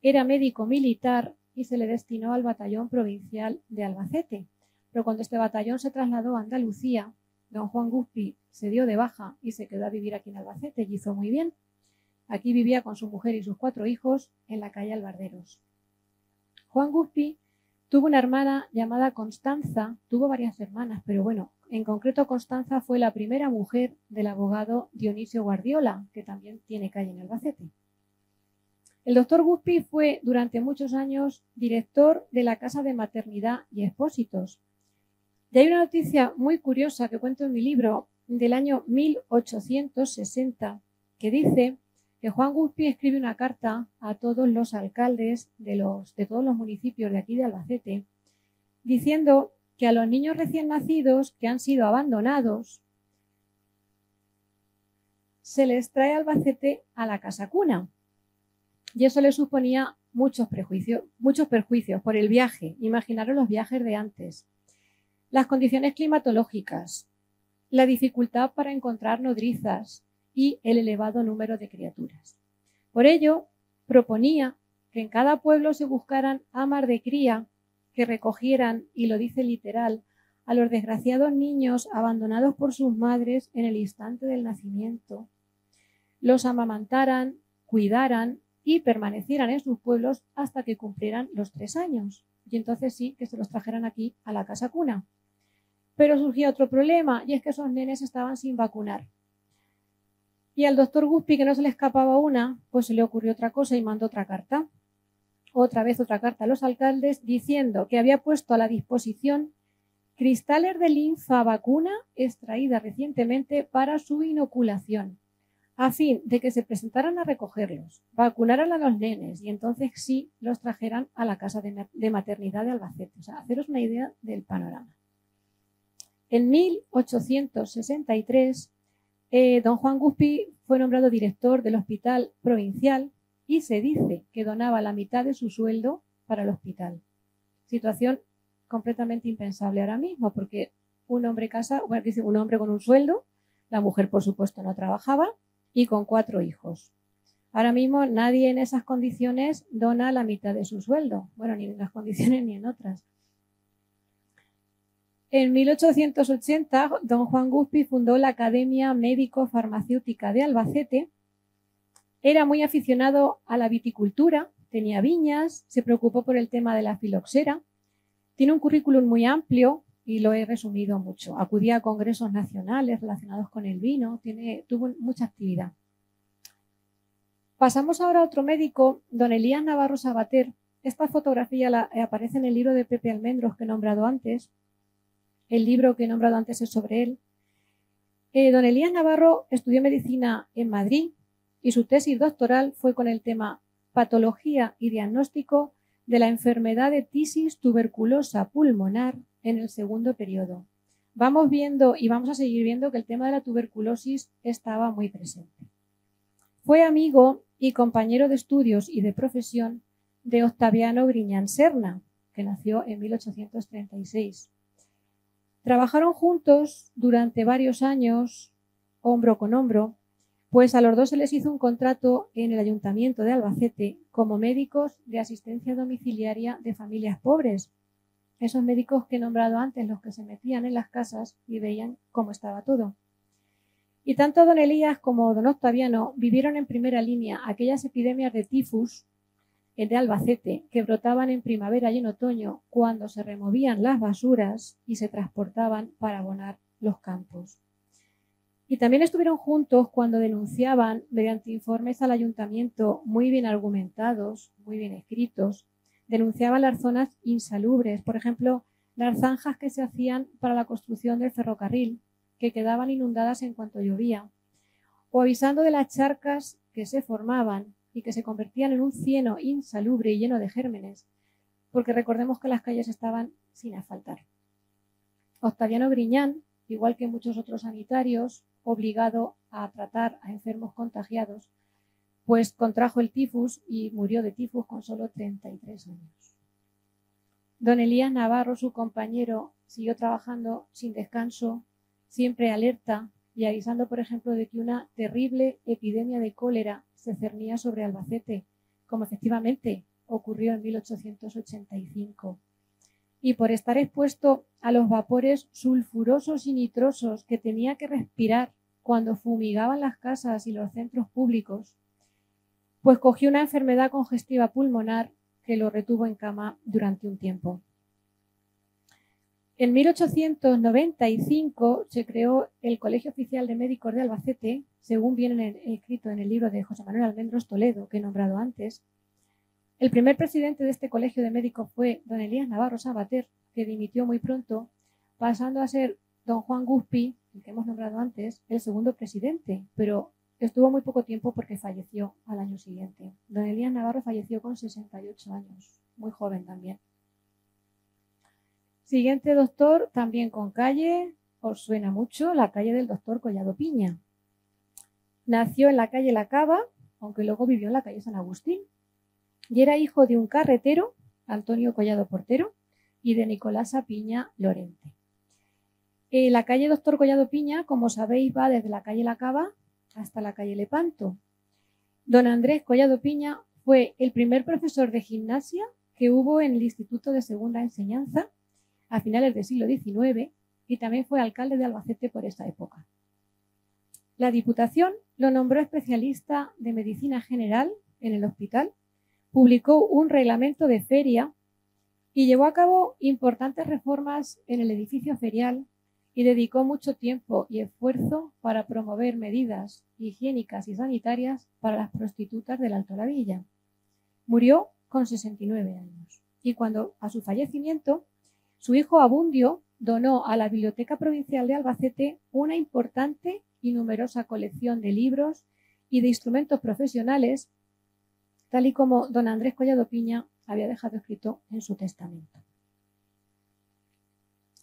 era médico militar y se le destinó al batallón provincial de Albacete. Pero cuando este batallón se trasladó a Andalucía, don Juan Guzpi se dio de baja y se quedó a vivir aquí en Albacete y hizo muy bien. Aquí vivía con su mujer y sus 4 hijos en la calle Albarderos. Juan Guzpi tuvo una hermana llamada Constanza, tuvo varias hermanas, pero bueno, en concreto Constanza fue la primera mujer del abogado Dionisio Guardiola, que también tiene calle en Albacete. El doctor Guzpi fue durante muchos años director de la Casa de Maternidad y Expósitos. Y hay una noticia muy curiosa que cuento en mi libro del año 1860 que dice que Juan Guzpi escribe una carta a todos los alcaldes de todos los municipios de aquí de Albacete diciendo que a los niños recién nacidos que han sido abandonados se les trae a Albacete a la casa cuna. Y eso le suponía muchos perjuicios por el viaje. Imaginaros los viajes de antes. Las condiciones climatológicas, la dificultad para encontrar nodrizas y el elevado número de criaturas. Por ello, proponía que en cada pueblo se buscaran amas de cría que recogieran, y lo dice literal, a los desgraciados niños abandonados por sus madres en el instante del nacimiento, los amamantaran, cuidaran y permanecieran en sus pueblos hasta que cumplieran los 3 años. Y entonces sí, que se los trajeran aquí a la casa cuna. Pero surgía otro problema, y es que esos nenes estaban sin vacunar. Y al doctor Guzpi, que no se le escapaba una, pues se le ocurrió otra cosa y mandó otra carta. Otra vez otra carta a los alcaldes diciendo que había puesto a la disposición cristales de linfa vacuna extraída recientemente para su inoculación, a fin de que se presentaran a recogerlos, vacunaran a los nenes y entonces sí los trajeran a la casa de maternidad de Albacete. O sea, haceros una idea del panorama. En 1863, don Juan Guzpi fue nombrado director del Hospital Provincial y se dice que donaba la mitad de su sueldo para el hospital. Situación completamente impensable ahora mismo, porque un hombre con un sueldo, la mujer por supuesto no trabajaba, y con 4 hijos. Ahora mismo nadie en esas condiciones dona la mitad de su sueldo. Bueno, ni en las condiciones ni en otras. En 1880, don Juan Guzpi fundó la Academia Médico-Farmacéutica de Albacete. Era muy aficionado a la viticultura, tenía viñas, se preocupó por el tema de la filoxera. Tiene un currículum muy amplio y lo he resumido mucho. Acudía a congresos nacionales relacionados con el vino, tuvo mucha actividad. Pasamos ahora a otro médico, don Elías Navarro Sabater. Esta fotografía aparece en el libro de Pepe Almendros que he nombrado antes. El libro que he nombrado antes es sobre él. Don Elías Navarro estudió medicina en Madrid y su tesis doctoral fue con el tema Patología y diagnóstico de la enfermedad de tisis tuberculosa pulmonar en el segundo periodo. Vamos viendo y vamos a seguir viendo que el tema de la tuberculosis estaba muy presente. Fue amigo y compañero de estudios y de profesión de Octaviano Griñán Serna, que nació en 1836. Trabajaron juntos durante varios años, hombro con hombro, pues a los dos se les hizo un contrato en el Ayuntamiento de Albacete como médicos de asistencia domiciliaria de familias pobres. Esos médicos que he nombrado antes, los que se metían en las casas y veían cómo estaba todo. Y tanto don Elías como don Octaviano vivieron en primera línea aquellas epidemias de tifus de Albacete que brotaban en primavera y en otoño cuando se removían las basuras y se transportaban para abonar los campos. Y también estuvieron juntos cuando denunciaban mediante informes al ayuntamiento muy bien argumentados, muy bien escritos, denunciaban las zonas insalubres, por ejemplo, las zanjas que se hacían para la construcción del ferrocarril, que quedaban inundadas en cuanto llovía, o avisando de las charcas que se formaban y que se convertían en un cieno insalubre y lleno de gérmenes, porque recordemos que las calles estaban sin asfaltar. Octaviano Griñán, igual que muchos otros sanitarios, obligado a tratar a enfermos contagiados, pues contrajo el tifus y murió de tifus con solo 33 años. Don Elías Navarro, su compañero, siguió trabajando sin descanso, siempre alerta y avisando, por ejemplo, de que una terrible epidemia de cólera se cernía sobre Albacete, como efectivamente ocurrió en 1885. Y por estar expuesto a los vapores sulfurosos y nitrosos que tenía que respirar cuando fumigaban las casas y los centros públicos, pues cogió una enfermedad congestiva pulmonar que lo retuvo en cama durante un tiempo. En 1895 se creó el Colegio Oficial de Médicos de Albacete, según viene escrito en el libro de José Manuel Almendros Toledo, que he nombrado antes. El primer presidente de este colegio de médicos fue don Elías Navarro Sabater, que dimitió muy pronto, pasando a ser don Juan Guzpi, el que hemos nombrado antes, el segundo presidente, pero estuvo muy poco tiempo porque falleció al año siguiente. Don Elías Navarro falleció con 68 años, muy joven también. Siguiente doctor, también con calle, os suena mucho, la calle del doctor Collado Piña. Nació en la calle La Cava, aunque luego vivió en la calle San Agustín, y era hijo de un carretero, Antonio Collado Portero, y de Nicolasa Piña Lorente. La calle Doctor Collado Piña, como sabéis, va desde la calle La Cava hasta la calle Lepanto. Don Andrés Collado Piña fue el primer profesor de gimnasia que hubo en el Instituto de Segunda Enseñanza a finales del siglo XIX y también fue alcalde de Albacete por esa época. La Diputación lo nombró especialista de medicina general en el hospital, publicó un reglamento de feria y llevó a cabo importantes reformas en el edificio ferial y dedicó mucho tiempo y esfuerzo para promover medidas higiénicas y sanitarias para las prostitutas del Alto la Villa. Murió con 69 años y cuando a su fallecimiento su hijo Abundio donó a la Biblioteca Provincial de Albacete una importante y numerosa colección de libros y de instrumentos profesionales, tal y como don Andrés Collado Piña había dejado escrito en su testamento.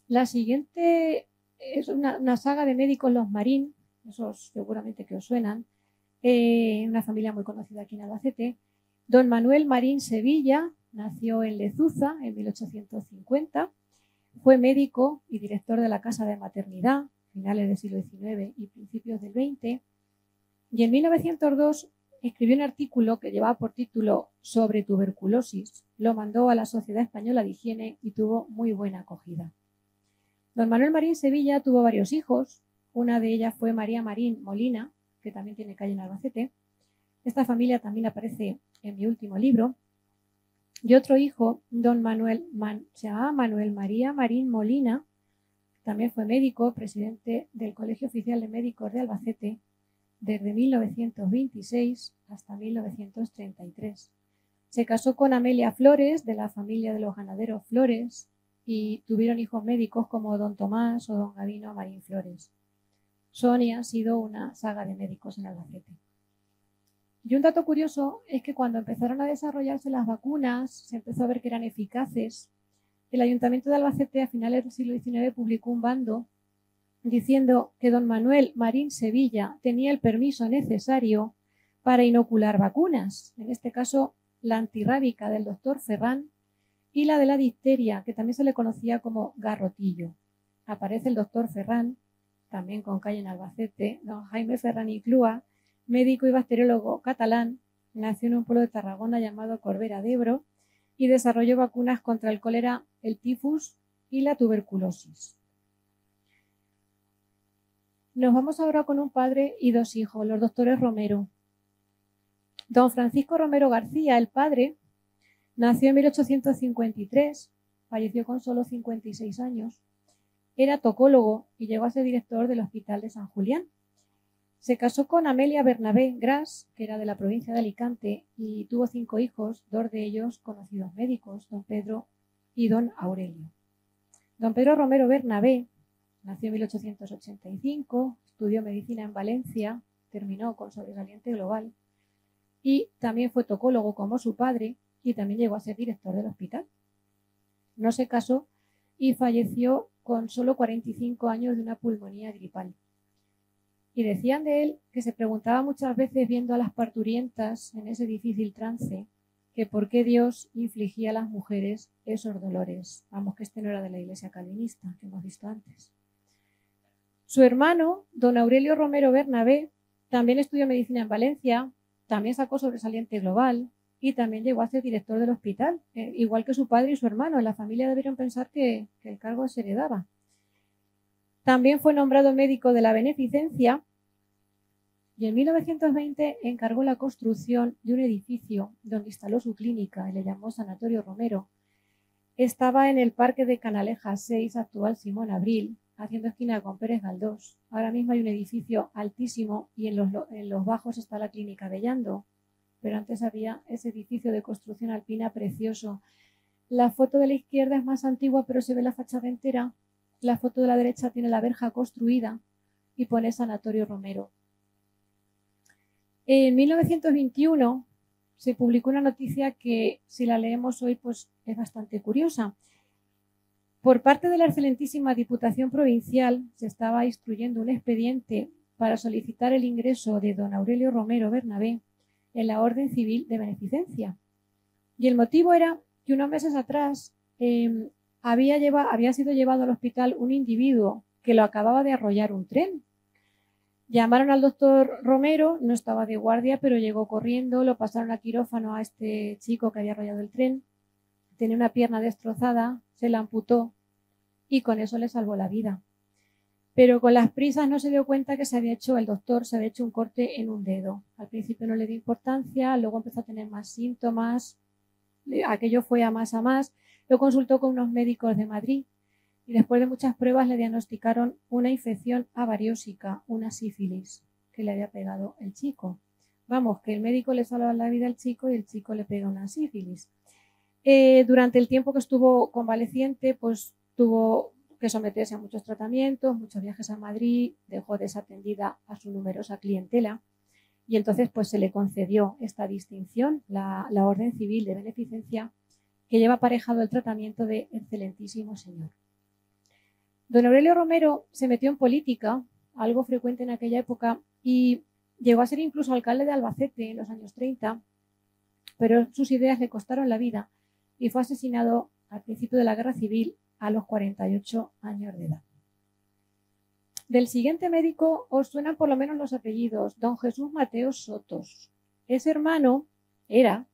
La siguiente es una saga de médicos los Marín, esos seguramente que os suenan, una familia muy conocida aquí en Albacete. Don Manuel Marín Sevilla nació en Lezuza en 1850. Fue médico y director de la Casa de Maternidad, finales del siglo XIX y principios del XX, y en 1902 escribió un artículo que llevaba por título Sobre tuberculosis. Lo mandó a la Sociedad Española de Higiene y tuvo muy buena acogida. Don Manuel Marín Sevilla tuvo varios hijos. Una de ellas fue María Marín Molina, que también tiene calle en Albacete. Esta familia también aparece en mi último libro. Y otro hijo, don se llamaba Manuel María Marín Molina, también fue médico, presidente del Colegio Oficial de Médicos de Albacete desde 1926 hasta 1933. Se casó con Amelia Flores, de la familia de los ganaderos Flores, y tuvieron hijos médicos como don Tomás o don Gabino Marín Flores. Sonia ha sido una saga de médicos en Albacete. Y un dato curioso es que cuando empezaron a desarrollarse las vacunas, se empezó a ver que eran eficaces. El Ayuntamiento de Albacete a finales del siglo XIX publicó un bando diciendo que don Manuel Marín Sevilla tenía el permiso necesario para inocular vacunas, en este caso la antirrábica del doctor Ferrán y la de la difteria, que también se le conocía como garrotillo. Aparece el doctor Ferrán, también con calle en Albacete, don Jaime Ferrán y Clua, médico y bacteriólogo catalán, nació en un pueblo de Tarragona llamado Corbera de Ebro y desarrolló vacunas contra el cólera, el tifus y la tuberculosis. Nos vamos ahora con un padre y dos hijos, los doctores Romero. Don Francisco Romero García, el padre, nació en 1853, falleció con solo 56 años, era tocólogo y llegó a ser director del Hospital de San Julián. Se casó con Amelia Bernabé Gras, que era de la provincia de Alicante, y tuvo 5 hijos, 2 de ellos conocidos médicos, don Pedro y don Aurelio. Don Pedro Romero Bernabé nació en 1885, estudió medicina en Valencia, terminó con sobresaliente global y también fue tocólogo como su padre y también llegó a ser director del hospital. No se casó y falleció con solo 45 años de una pulmonía gripal. Y decían de él que se preguntaba muchas veces viendo a las parturientas en ese difícil trance que por qué Dios infligía a las mujeres esos dolores. Vamos, que este no era de la Iglesia calvinista que hemos visto antes. Su hermano, don Aurelio Romero Bernabé, también estudió medicina en Valencia, también sacó sobresaliente global y también llegó a ser director del hospital, igual que su padre y su hermano. En la familia debieron pensar que el cargo se heredaba. También fue nombrado médico de la Beneficencia y en 1920 encargó la construcción de un edificio donde instaló su clínica y le llamó Sanatorio Romero. Estaba en el Parque de Canalejas 6, actual Simón Abril, haciendo esquina con Pérez Galdós. Ahora mismo hay un edificio altísimo y en los bajos está la clínica de Llando, pero antes había ese edificio de construcción alpina precioso. La foto de la izquierda es más antigua, pero se ve la fachada entera. La foto de la derecha tiene la verja construida y pone Sanatorio Romero. En 1921 se publicó una noticia que, si la leemos hoy, pues es bastante curiosa. Por parte de la excelentísima Diputación Provincial se estaba instruyendo un expediente para solicitar el ingreso de don Aurelio Romero Bernabé en la Orden Civil de Beneficencia. Y el motivo era que unos meses atrás había sido llevado al hospital un individuo que lo acababa de arrollar un tren. Llamaron al doctor Romero, no estaba de guardia, pero llegó corriendo, lo pasaron a quirófano a este chico que había arrollado el tren, tenía una pierna destrozada, se la amputó y con eso le salvó la vida. Pero con las prisas no se dio cuenta que el doctor se había hecho un corte en un dedo. Al principio no le dio importancia, luego empezó a tener más síntomas, aquello fue a más, lo consultó con unos médicos de Madrid y después de muchas pruebas le diagnosticaron una infección avariósica, una sífilis que le había pegado el chico. Vamos, que el médico le salvó la vida al chico y el chico le pega una sífilis. Durante el tiempo que estuvo convaleciente, pues tuvo que someterse a muchos tratamientos, muchos viajes a Madrid, dejó desatendida a su numerosa clientela y entonces pues se le concedió esta distinción, la Orden Civil de Beneficencia, que lleva aparejado el tratamiento de excelentísimo señor. Don Aurelio Romero se metió en política, algo frecuente en aquella época, y llegó a ser incluso alcalde de Albacete en los años 30, pero sus ideas le costaron la vida y fue asesinado al principio de la Guerra Civil a los 48 años de edad. Del siguiente médico os suenan por lo menos los apellidos: don Jesús Mateos Sotos. Es hermano, era,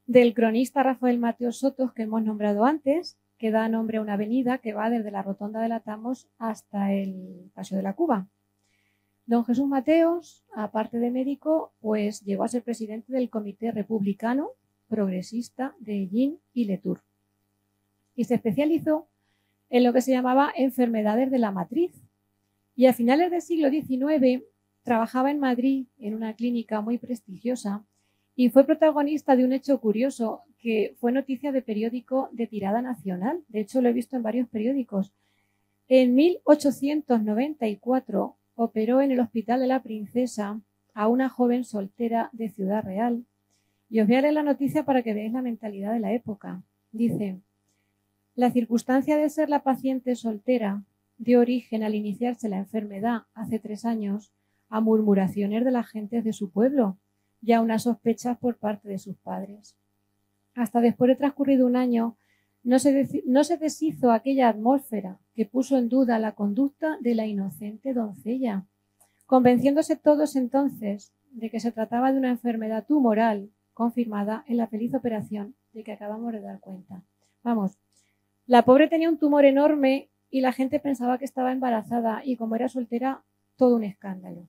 del cronista Rafael Mateos Sotos que hemos nombrado antes, que da nombre a una avenida que va desde la Rotonda de la Tamos hasta el Paseo de la Cuba. Don Jesús Mateos, aparte de médico, pues llegó a ser presidente del Comité Republicano Progresista de Ellín y Letur y se especializó en lo que se llamaba enfermedades de la matriz. Y a finales del siglo XIX trabajaba en Madrid en una clínica muy prestigiosa y fue protagonista de un hecho curioso que fue noticia de periódico de tirada nacional. De hecho, lo he visto en varios periódicos. En 1894 operó en el Hospital de la Princesa a una joven soltera de Ciudad Real. Y os voy a leer la noticia para que veáis la mentalidad de la época. Dice: la circunstancia de ser la paciente soltera dio origen al iniciarse la enfermedad hace 3 años a murmuraciones de las gentes de su pueblo y a unas sospechas por parte de sus padres. Hasta después de transcurrido un año no se deshizo aquella atmósfera que puso en duda la conducta de la inocente doncella, convenciéndose todos entonces de que se trataba de una enfermedad tumoral confirmada en la feliz operación de que acabamos de dar cuenta. Vamos, la pobre tenía un tumor enorme y la gente pensaba que estaba embarazada y como era soltera, todo un escándalo.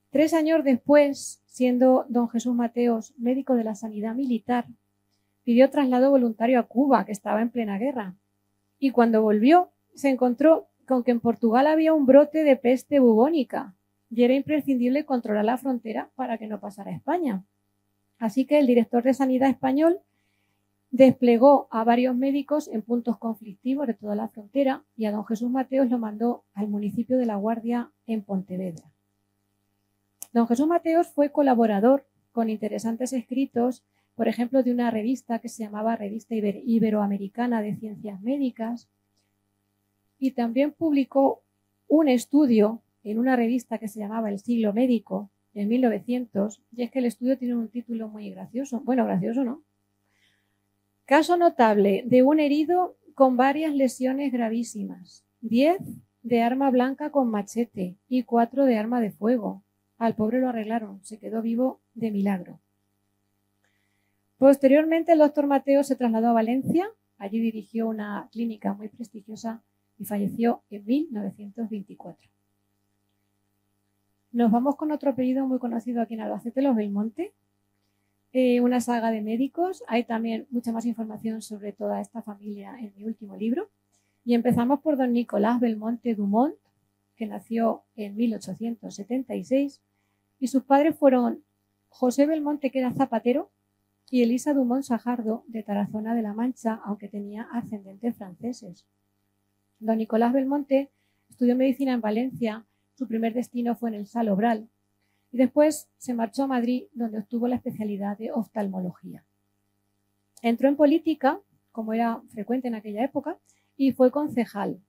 3 años después, siendo don Jesús Mateos médico de la sanidad militar, pidió traslado voluntario a Cuba, que estaba en plena guerra. Y cuando volvió, se encontró con que en Portugal había un brote de peste bubónica y era imprescindible controlar la frontera para que no pasara a España. Así que el director de Sanidad español desplegó a varios médicos en puntos conflictivos de toda la frontera y a don Jesús Mateos lo mandó al municipio de La Guardia en Pontevedra. Don Jesús Mateos fue colaborador con interesantes escritos, por ejemplo, de una revista que se llamaba Revista Iberoamericana de Ciencias Médicas, y también publicó un estudio en una revista que se llamaba El Siglo Médico en 1900, y es que el estudio tiene un título muy gracioso. Bueno, gracioso no. Caso notable de un herido con varias lesiones gravísimas. 10 de arma blanca con machete y 4 de arma de fuego. Al pobre lo arreglaron, se quedó vivo de milagro. Posteriormente, el doctor Mateo se trasladó a Valencia. Allí dirigió una clínica muy prestigiosa y falleció en 1924. Nos vamos con otro apellido muy conocido aquí en Albacete, los Belmonte. Una saga de médicos. Hay también mucha más información sobre toda esta familia en mi último libro. Y empezamos por don Nicolás Belmonte Dumont, que nació en 1876. Y sus padres fueron José Belmonte, que era zapatero, y Elisa Dumont Sajardo, de Tarazona de la Mancha, aunque tenía ascendentes franceses. Don Nicolás Belmonte estudió medicina en Valencia. Su primer destino fue en el Salobral y después se marchó a Madrid, donde obtuvo la especialidad de oftalmología. Entró en política, como era frecuente en aquella época, y fue concejal.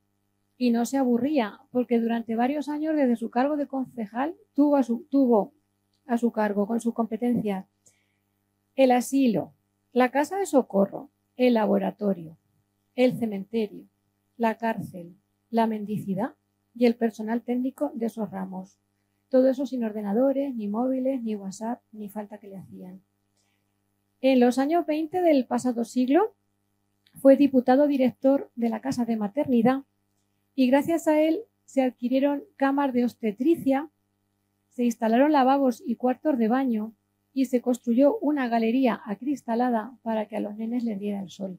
Y no se aburría, porque durante varios años desde su cargo de concejal tuvo a su cargo, con sus competencias, el asilo, la casa de socorro, el laboratorio, el cementerio, la cárcel, la mendicidad y el personal técnico de esos ramos. Todo eso sin ordenadores, ni móviles, ni WhatsApp, ni falta que le hacían. En los años 20 del pasado siglo fue diputado director de la Casa de Maternidad y gracias a él se adquirieron camas de obstetricia, se instalaron lavabos y cuartos de baño y se construyó una galería acristalada para que a los nenes les diera el sol.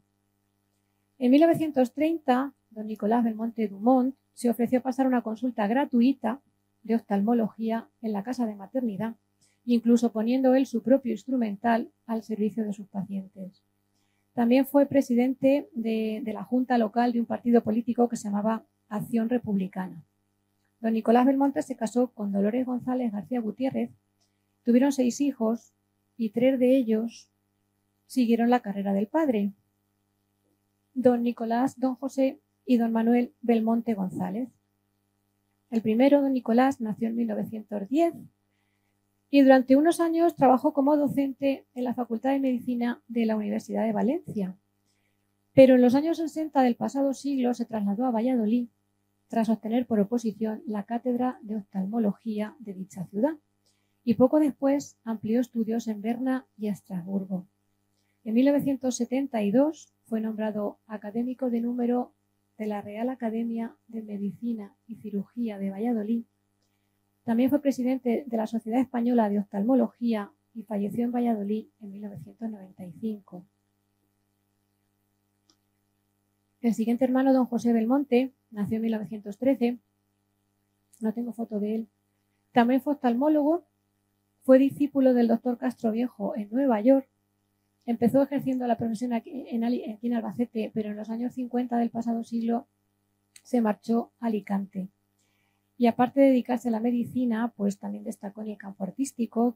En 1930, don Nicolás Belmonte Dumont se ofreció a pasar una consulta gratuita de oftalmología en la casa de maternidad, incluso poniendo él su propio instrumental al servicio de sus pacientes. También fue presidente de la junta local de un partido político que se llamaba Acción Republicana. Don Nicolás Belmonte se casó con Dolores González García Gutiérrez. Tuvieron 6 hijos y 3 de ellos siguieron la carrera del padre, don Nicolás, don José y don Manuel Belmonte González. El primero, don Nicolás, nació en 1910 y durante unos años trabajó como docente en la Facultad de Medicina de la Universidad de Valencia. Pero en los años 60 del pasado siglo se trasladó a Valladolid tras obtener por oposición la cátedra de oftalmología de dicha ciudad. Y poco después amplió estudios en Berna y Estrasburgo. En 1972 fue nombrado académico de número de la Real Academia de Medicina y Cirugía de Valladolid. También fue presidente de la Sociedad Española de Oftalmología y falleció en Valladolid en 1995. El siguiente hermano, don José Belmonte, nació en 1913. No tengo foto de él. También fue oftalmólogo. Fue discípulo del doctor Castroviejo en Nueva York. Empezó ejerciendo la profesión aquí en Albacete, pero en los años 50 del pasado siglo se marchó a Alicante. Y aparte de dedicarse a la medicina, pues también destacó en el campo artístico,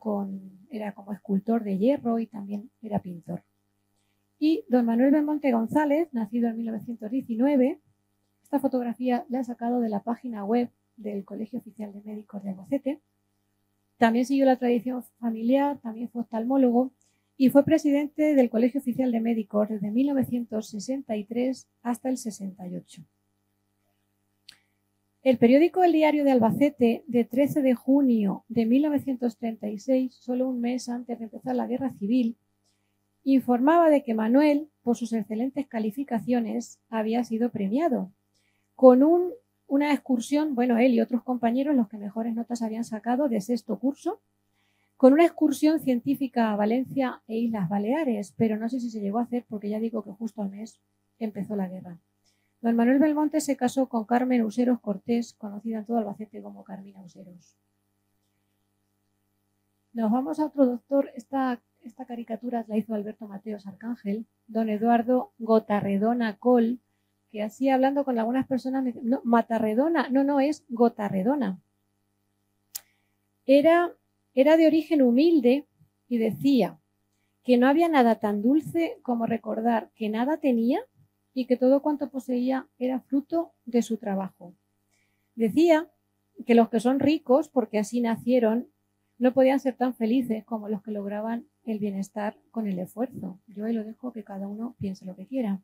era como escultor de hierro y también era pintor. Y don Manuel Belmonte González, nacido en 1919, esta fotografía la he sacado de la página web del Colegio Oficial de Médicos de Albacete. También siguió la tradición familiar, también fue oftalmólogo y fue presidente del Colegio Oficial de Médicos desde 1963 hasta el 68. El periódico El Diario de Albacete, de 13 de junio de 1936, solo un mes antes de empezar la Guerra Civil, informaba de que Manuel, por sus excelentes calificaciones, había sido premiado con una excursión, bueno, él y otros compañeros, los que mejores notas habían sacado de 6º curso, con una excursión científica a Valencia e Islas Baleares, pero no sé si se llegó a hacer porque ya digo que justo al mes empezó la guerra. Don Manuel Belmonte se casó con Carmen Useros Cortés, conocida en todo Albacete como Carmina Useros. Nos vamos a otro doctor. Esta caricatura la hizo Alberto Mateos Arcángel, don Eduardo Gotarredona Col, que así hablando con algunas personas, no, Matarredona, no, es Gotarredona. Era de origen humilde y decía que no había nada tan dulce como recordar que nada tenía y que todo cuanto poseía era fruto de su trabajo. Decía que los que son ricos, porque así nacieron, no podían ser tan felices como los que lograban el bienestar con el esfuerzo. Yo ahí lo dejo, que cada uno piense lo que quiera.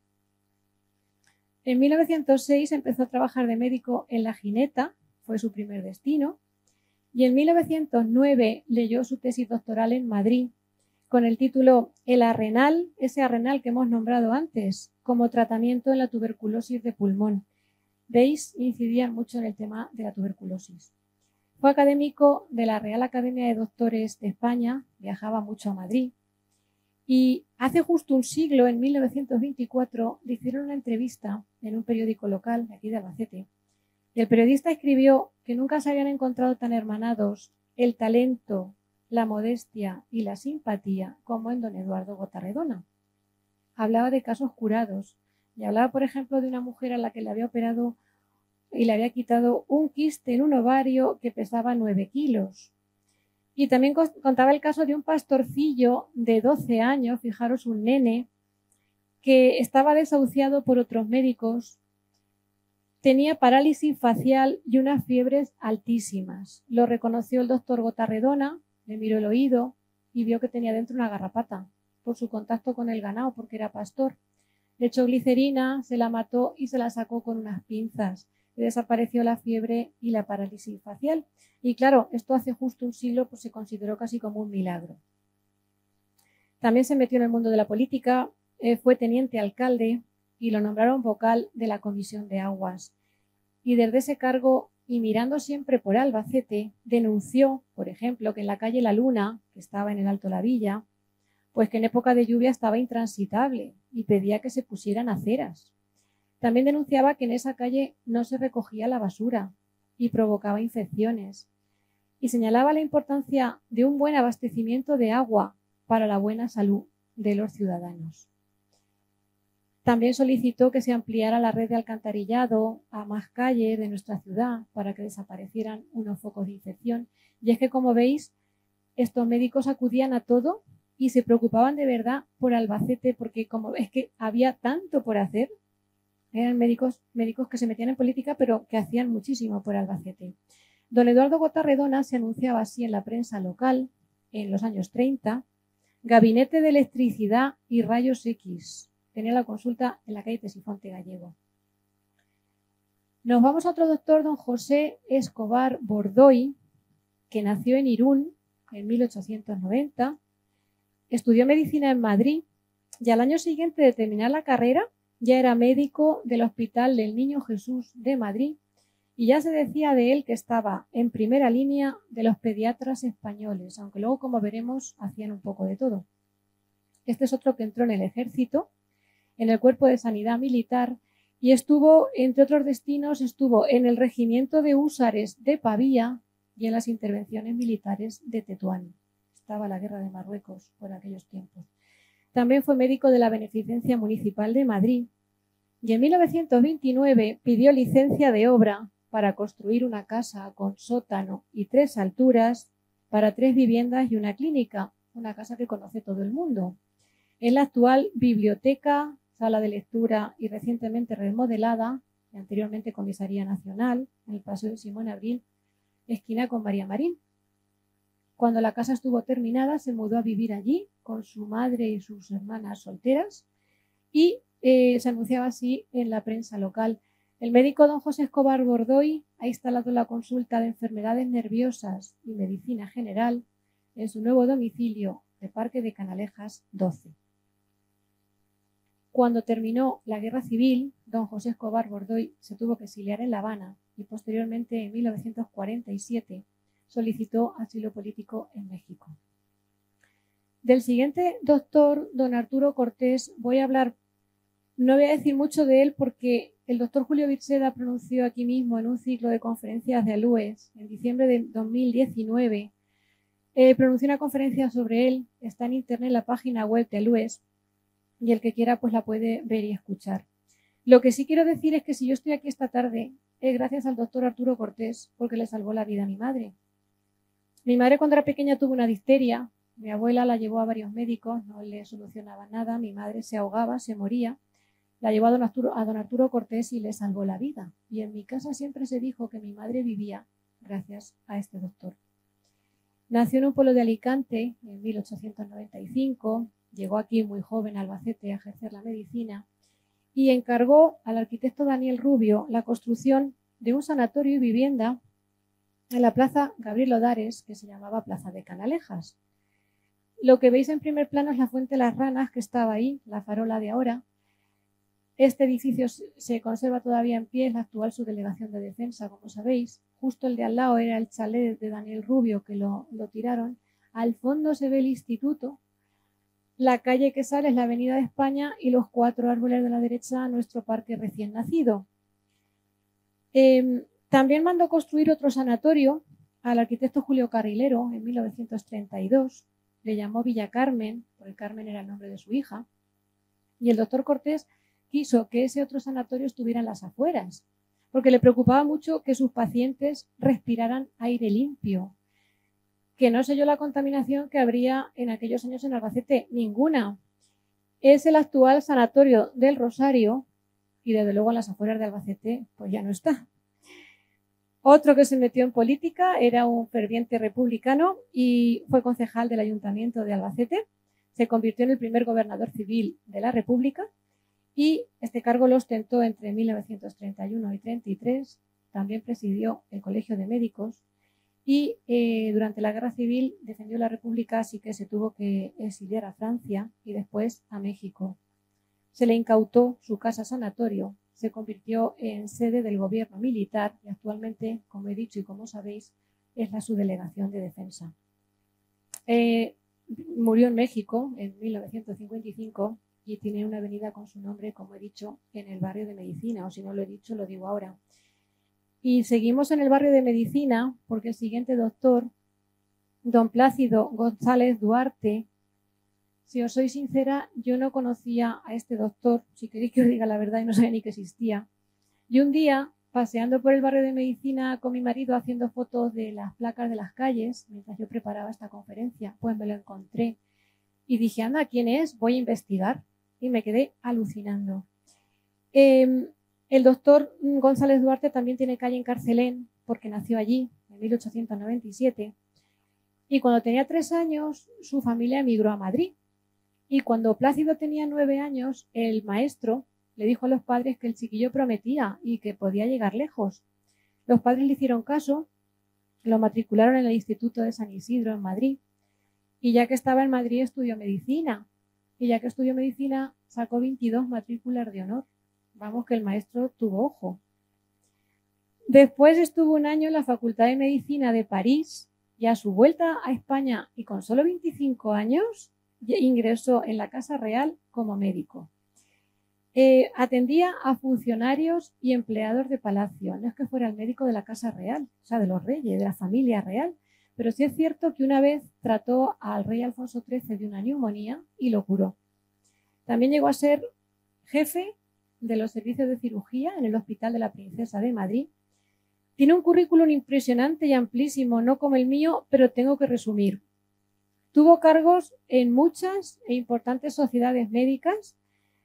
En 1906 empezó a trabajar de médico en La Gineta, fue su primer destino, y en 1909 leyó su tesis doctoral en Madrid con el título El Arrenal, ese Arrenal que hemos nombrado antes, como tratamiento en la tuberculosis de pulmón. ¿Veis? Incidían mucho en el tema de la tuberculosis. Fue académico de la Real Academia de Doctores de España, viajaba mucho a Madrid, y hace justo un siglo, en 1924, le hicieron una entrevista en un periódico local de aquí de Albacete. Y el periodista escribió que nunca se habían encontrado tan hermanados el talento, la modestia y la simpatía como en don Eduardo Gotarredona. Hablaba de casos curados y hablaba, por ejemplo, de una mujer a la que le había operado y le había quitado un quiste en un ovario que pesaba 9 kilos. Y también contaba el caso de un pastorcillo de 12 años, fijaros, un nene, que estaba desahuciado por otros médicos, tenía parálisis facial y unas fiebres altísimas. Lo reconoció el doctor Gotarredona, le miró el oído y vio que tenía dentro una garrapata por su contacto con el ganado, porque era pastor. Le echó glicerina, se la mató y se la sacó con unas pinzas. Le desapareció la fiebre y la parálisis facial. Y claro, esto hace justo un siglo pues se consideró casi como un milagro. También se metió en el mundo de la política, fue teniente alcalde y lo nombraron vocal de la Comisión de Aguas. Y desde ese cargo, y mirando siempre por Albacete, denunció, por ejemplo, que en la calle La Luna, que estaba en el Alto La Villa, pues que en época de lluvia estaba intransitable y pedía que se pusieran aceras. También denunciaba que en esa calle no se recogía la basura y provocaba infecciones. Y señalaba la importancia de un buen abastecimiento de agua para la buena salud de los ciudadanos. También solicitó que se ampliara la red de alcantarillado a más calles de nuestra ciudad para que desaparecieran unos focos de infección. Y es que, como veis, estos médicos acudían a todo y se preocupaban de verdad por Albacete, porque como es que había tanto por hacer, eran médicos que se metían en política, pero que hacían muchísimo por Albacete. Don Eduardo Gotarredona se anunciaba así en la prensa local en los años 30, Gabinete de Electricidad y Rayos X. Tenía la consulta en la calle Tesifonte Gallego. Nos vamos a otro doctor, don José Escobar Bordoy, que nació en Irún en 1890, estudió medicina en Madrid y al año siguiente de terminar la carrera ya era médico del Hospital del Niño Jesús de Madrid y ya se decía de él que estaba en primera línea de los pediatras españoles, aunque luego, como veremos, hacían un poco de todo. Este es otro que entró en el ejército, en el Cuerpo de Sanidad Militar, y estuvo, entre otros destinos, estuvo en el Regimiento de Húsares de Pavía y en las intervenciones militares de Tetuán. Estaba la guerra de Marruecos por aquellos tiempos. También fue médico de la Beneficencia Municipal de Madrid y en 1929 pidió licencia de obra para construir una casa con sótano y 3 alturas para 3 viviendas y una clínica, una casa que conoce todo el mundo. En la actual biblioteca, sala de lectura y recientemente remodelada, y anteriormente Comisaría Nacional, en el Paseo de Simón Abril, esquina con María Marín. Cuando la casa estuvo terminada, se mudó a vivir allí con su madre y sus hermanas solteras y se anunciaba así en la prensa local. El médico don José Escobar Bordoy ha instalado la consulta de enfermedades nerviosas y medicina general en su nuevo domicilio de Parque de Canalejas 12. Cuando terminó la Guerra Civil, don José Escobar Bordoy se tuvo que exiliar en La Habana y posteriormente, en 1947, solicitó asilo político en México. Del siguiente doctor, don Arturo Cortés, voy a hablar, no voy a decir mucho de él porque el doctor Julio Virseda pronunció aquí mismo en un ciclo de conferencias de ALUES en diciembre de 2019, pronunció una conferencia sobre él, está en internet en la página web de ALUES y el que quiera pues la puede ver y escuchar. Lo que sí quiero decir es que si yo estoy aquí esta tarde es gracias al doctor Arturo Cortés porque le salvó la vida a mi madre. Mi madre cuando era pequeña tuvo una difteria, mi abuela la llevó a varios médicos, no le solucionaba nada, mi madre se ahogaba, se moría, la llevó a don Arturo Cortés y le salvó la vida. Y en mi casa siempre se dijo que mi madre vivía gracias a este doctor. Nació en un pueblo de Alicante en 1895, llegó aquí muy joven a Albacete a ejercer la medicina y encargó al arquitecto Daniel Rubio la construcción de un sanatorio y vivienda en la plaza Gabriel Odares, que se llamaba Plaza de Canalejas. Lo que veis en primer plano es la Fuente de las Ranas, que estaba ahí, la farola de ahora. Este edificio se conserva todavía en pie, es la actual subdelegación de defensa, como sabéis. Justo el de al lado era el chalet de Daniel Rubio, que lo tiraron. Al fondo se ve el instituto. La calle que sale es la Avenida de España y los 4 árboles de la derecha, nuestro parque recién nacido. También mandó construir otro sanatorio al arquitecto Julio Carrilero en 1932. Le llamó Villa Carmen, porque Carmen era el nombre de su hija. Y el doctor Cortés quiso que ese otro sanatorio estuviera en las afueras, porque le preocupaba mucho que sus pacientes respiraran aire limpio. Que no sé yo la contaminación que habría en aquellos años en Albacete, ninguna. Es el actual sanatorio del Rosario y desde luego en las afueras de Albacete pues ya no está. Otro que se metió en política era un ferviente republicano y fue concejal del Ayuntamiento de Albacete. Se convirtió en el primer gobernador civil de la República y este cargo lo ostentó entre 1931 y 33. También presidió el Colegio de Médicos y durante la Guerra Civil defendió la República, así que se tuvo que exiliar a Francia y después a México. Se le incautó su casa sanatorio, se convirtió en sede del gobierno militar y actualmente, como he dicho y como sabéis, es la subdelegación de defensa. Murió en México en 1955 y tiene una avenida con su nombre, como he dicho, en el barrio de Medicina, o si no lo he dicho, lo digo ahora. Y seguimos en el barrio de Medicina porque el siguiente doctor, don Plácido González Duarte, si os soy sincera, yo no conocía a este doctor, si queréis que os diga la verdad, y no sabía ni que existía. Y un día, paseando por el barrio de Medicina con mi marido haciendo fotos de las placas de las calles, mientras yo preparaba esta conferencia, pues me lo encontré. Y dije, anda, ¿quién es? Voy a investigar. Y me quedé alucinando. El doctor González Duarte también tiene calle en Carcelén, porque nació allí en 1897. Y cuando tenía 3 años, su familia emigró a Madrid. Y cuando Plácido tenía 9 años, el maestro le dijo a los padres que el chiquillo prometía y que podía llegar lejos. Los padres le hicieron caso, lo matricularon en el Instituto de San Isidro en Madrid. Y ya que estaba en Madrid, estudió medicina. Y ya que estudió medicina, sacó 22 matrículas de honor. Vamos, que el maestro tuvo ojo. Después estuvo un año en la Facultad de Medicina de París y a su vuelta a España y con solo 25 años ingresó en la Casa Real como médico. Atendía a funcionarios y empleados de palacio. No es que fuera el médico de la Casa Real, o sea, de los reyes, de la familia real, pero sí es cierto que una vez trató al rey Alfonso XIII de una neumonía y lo curó. También llegó a ser jefe de los servicios de cirugía en el Hospital de la Princesa de Madrid. Tiene un currículum impresionante y amplísimo, no como el mío, pero tengo que resumir. Tuvo cargos en muchas e importantes sociedades médicas.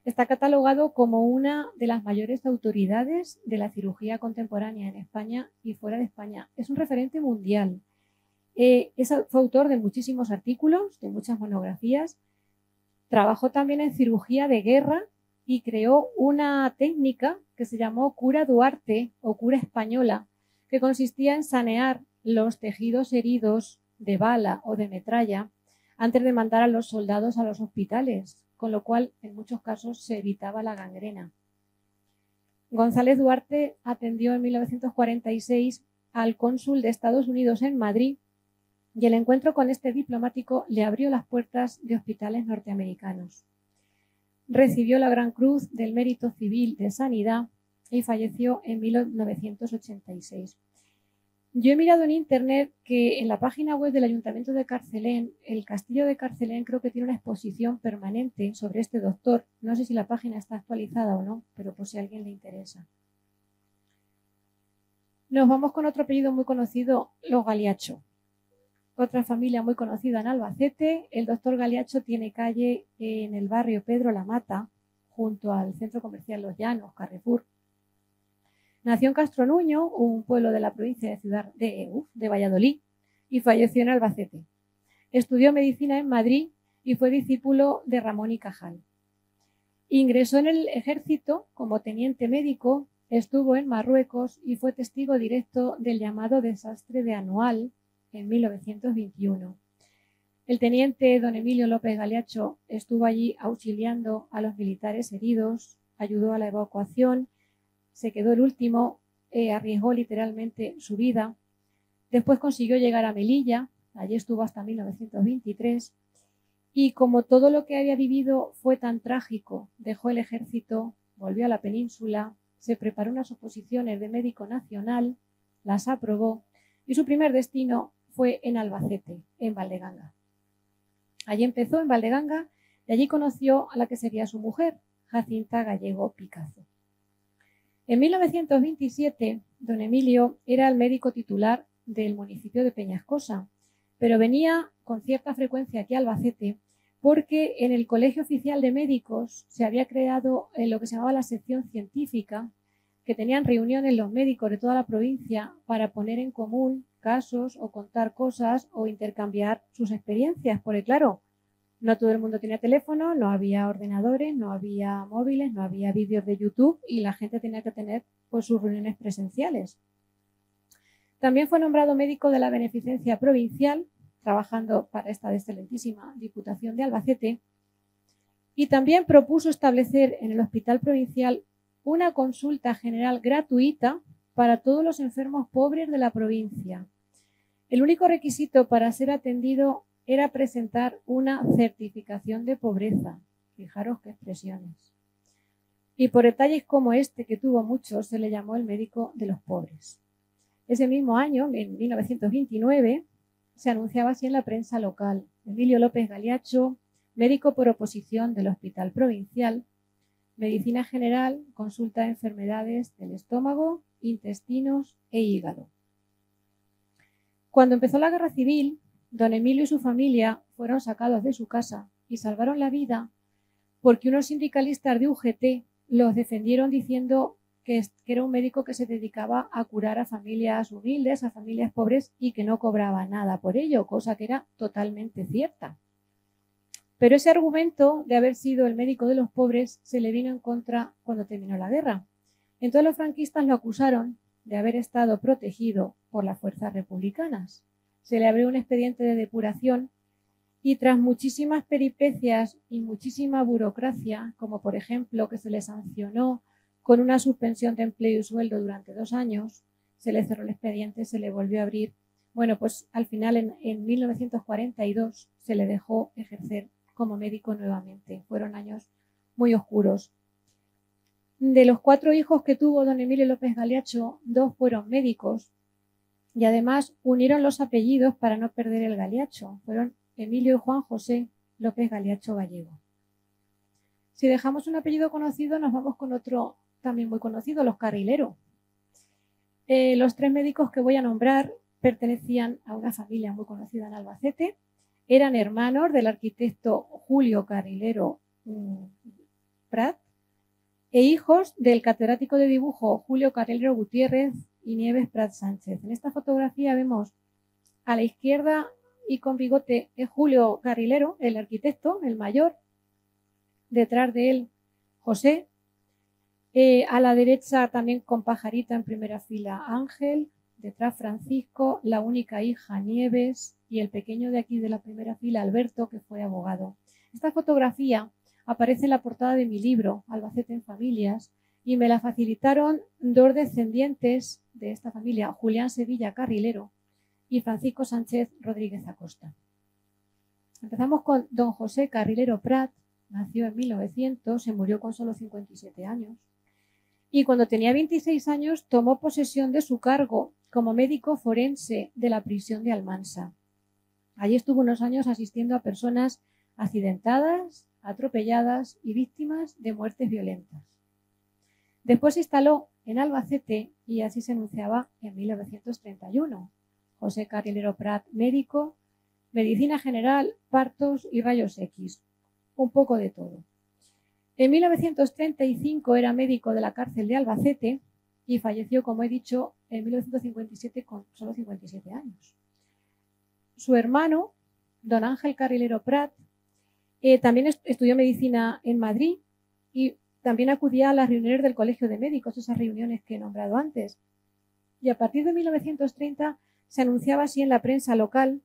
Está catalogado como una de las mayores autoridades de la cirugía contemporánea en España y fuera de España. Es un referente mundial. Fue autor de muchísimos artículos, de muchas monografías. Trabajó también en cirugía de guerra y creó una técnica que se llamó cura Duarte o cura española, que consistía en sanear los tejidos heridos de bala o de metralla antes de mandar a los soldados a los hospitales, con lo cual en muchos casos se evitaba la gangrena. González Duarte atendió en 1946 al cónsul de Estados Unidos en Madrid y el encuentro con este diplomático le abrió las puertas de hospitales norteamericanos. Recibió la Gran Cruz del Mérito Civil de Sanidad y falleció en 1986. Yo he mirado en internet que en la página web del Ayuntamiento de Carcelén, el Castillo de Carcelén creo que tiene una exposición permanente sobre este doctor. No sé si la página está actualizada o no, pero por si a alguien le interesa. Nos vamos con otro apellido muy conocido, los Galiacho. Otra familia muy conocida en Albacete. El doctor Galiacho tiene calle en el barrio Pedro La Mata, junto al centro comercial Los Llanos, Carrefour. Nació en Castronuño, un pueblo de la provincia de Valladolid, y falleció en Albacete. Estudió medicina en Madrid y fue discípulo de Ramón y Cajal. Ingresó en el ejército como teniente médico, estuvo en Marruecos y fue testigo directo del llamado desastre de Anual en 1921. El teniente don Emilio López Galiacho estuvo allí auxiliando a los militares heridos, ayudó a la evacuación, se quedó el último, arriesgó literalmente su vida. Después consiguió llegar a Melilla, allí estuvo hasta 1923, y como todo lo que había vivido fue tan trágico, dejó el ejército, volvió a la península, se preparó unas oposiciones de médico nacional, las aprobó, y su primer destino fue en Albacete, en Valdeganga. Allí empezó en Valdeganga y allí conoció a la que sería su mujer, Jacinta Gallego Picazo. En 1927, don Emilio era el médico titular del municipio de Peñascosa, pero venía con cierta frecuencia aquí a Albacete porque en el Colegio Oficial de Médicos se había creado lo que se llamaba la sección científica, que tenían reuniones los médicos de toda la provincia para poner en común casos o contar cosas o intercambiar sus experiencias, porque claro, no todo el mundo tenía teléfono, no había ordenadores, no había móviles, no había vídeos de YouTube y la gente tenía que tener pues, sus reuniones presenciales. También fue nombrado médico de la Beneficencia Provincial, trabajando para esta excelentísima Diputación de Albacete, y también propuso establecer en el Hospital Provincial una consulta general gratuita para todos los enfermos pobres de la provincia. El único requisito para ser atendido era presentar una certificación de pobreza. Fijaros qué expresiones. Y por detalles como este, que tuvo muchos, se le llamó el médico de los pobres. Ese mismo año, en 1929, se anunciaba así en la prensa local: Emilio López Galiacho, médico por oposición del Hospital Provincial, medicina general, consulta de enfermedades del estómago, intestinos e hígado. Cuando empezó la Guerra Civil, don Emilio y su familia fueron sacados de su casa y salvaron la vida porque unos sindicalistas de UGT los defendieron diciendo que era un médico que se dedicaba a curar a familias humildes, a familias pobres y que no cobraba nada por ello, cosa que era totalmente cierta. Pero ese argumento de haber sido el médico de los pobres se le vino en contra cuando terminó la guerra. Entonces los franquistas lo acusaron de haber estado protegido por las fuerzas republicanas. Se le abrió un expediente de depuración y tras muchísimas peripecias y muchísima burocracia, como por ejemplo que se le sancionó con una suspensión de empleo y sueldo durante 2 años, se le cerró el expediente, se le volvió a abrir. Bueno, pues al final en 1942 se le dejó ejercer como médico nuevamente. Fueron años muy oscuros. De los 4 hijos que tuvo don Emilio López Galiacho, 2 fueron médicos y además unieron los apellidos para no perder el Galiacho. Fueron Emilio y Juan José López Galiacho Gallego. Si dejamos un apellido conocido, nos vamos con otro también muy conocido, los Carrilero. Los 3 médicos que voy a nombrar pertenecían a una familia muy conocida en Albacete. Eran hermanos del arquitecto Julio Carrilero Prat e hijos del catedrático de dibujo Julio Carrilero Gutiérrez y Nieves Prat Sánchez. En esta fotografía vemos a la izquierda y con bigote es Julio Carrilero, el arquitecto, el mayor. Detrás de él José. A la derecha también con pajarita en primera fila Ángel. Detrás Francisco, la única hija Nieves y el pequeño de aquí de la primera fila Alberto, que fue abogado. Esta fotografía aparece en la portada de mi libro Albacete en Familias y me la facilitaron 2 descendientes de esta familia, Julián Sevilla Carrilero y Francisco Sánchez Rodríguez Acosta. Empezamos con don José Carrilero Prat. Nació en 1900, se murió con solo 57 años y cuando tenía 26 años tomó posesión de su cargo como médico forense de la prisión de Almansa. Allí estuvo unos años asistiendo a personas accidentadas, atropelladas y víctimas de muertes violentas. Después se instaló en Albacete y así se anunciaba en 1931. José Carrilero Prat, médico, medicina general, partos y rayos X. Un poco de todo. En 1935 era médico de la cárcel de Albacete y falleció, como he dicho, en 1957 con solo 57 años. Su hermano, don Ángel Carrilero Prat, también estudió medicina en Madrid y también acudía a las reuniones del Colegio de Médicos, esas reuniones que he nombrado antes. Y a partir de 1930 se anunciaba así en la prensa local: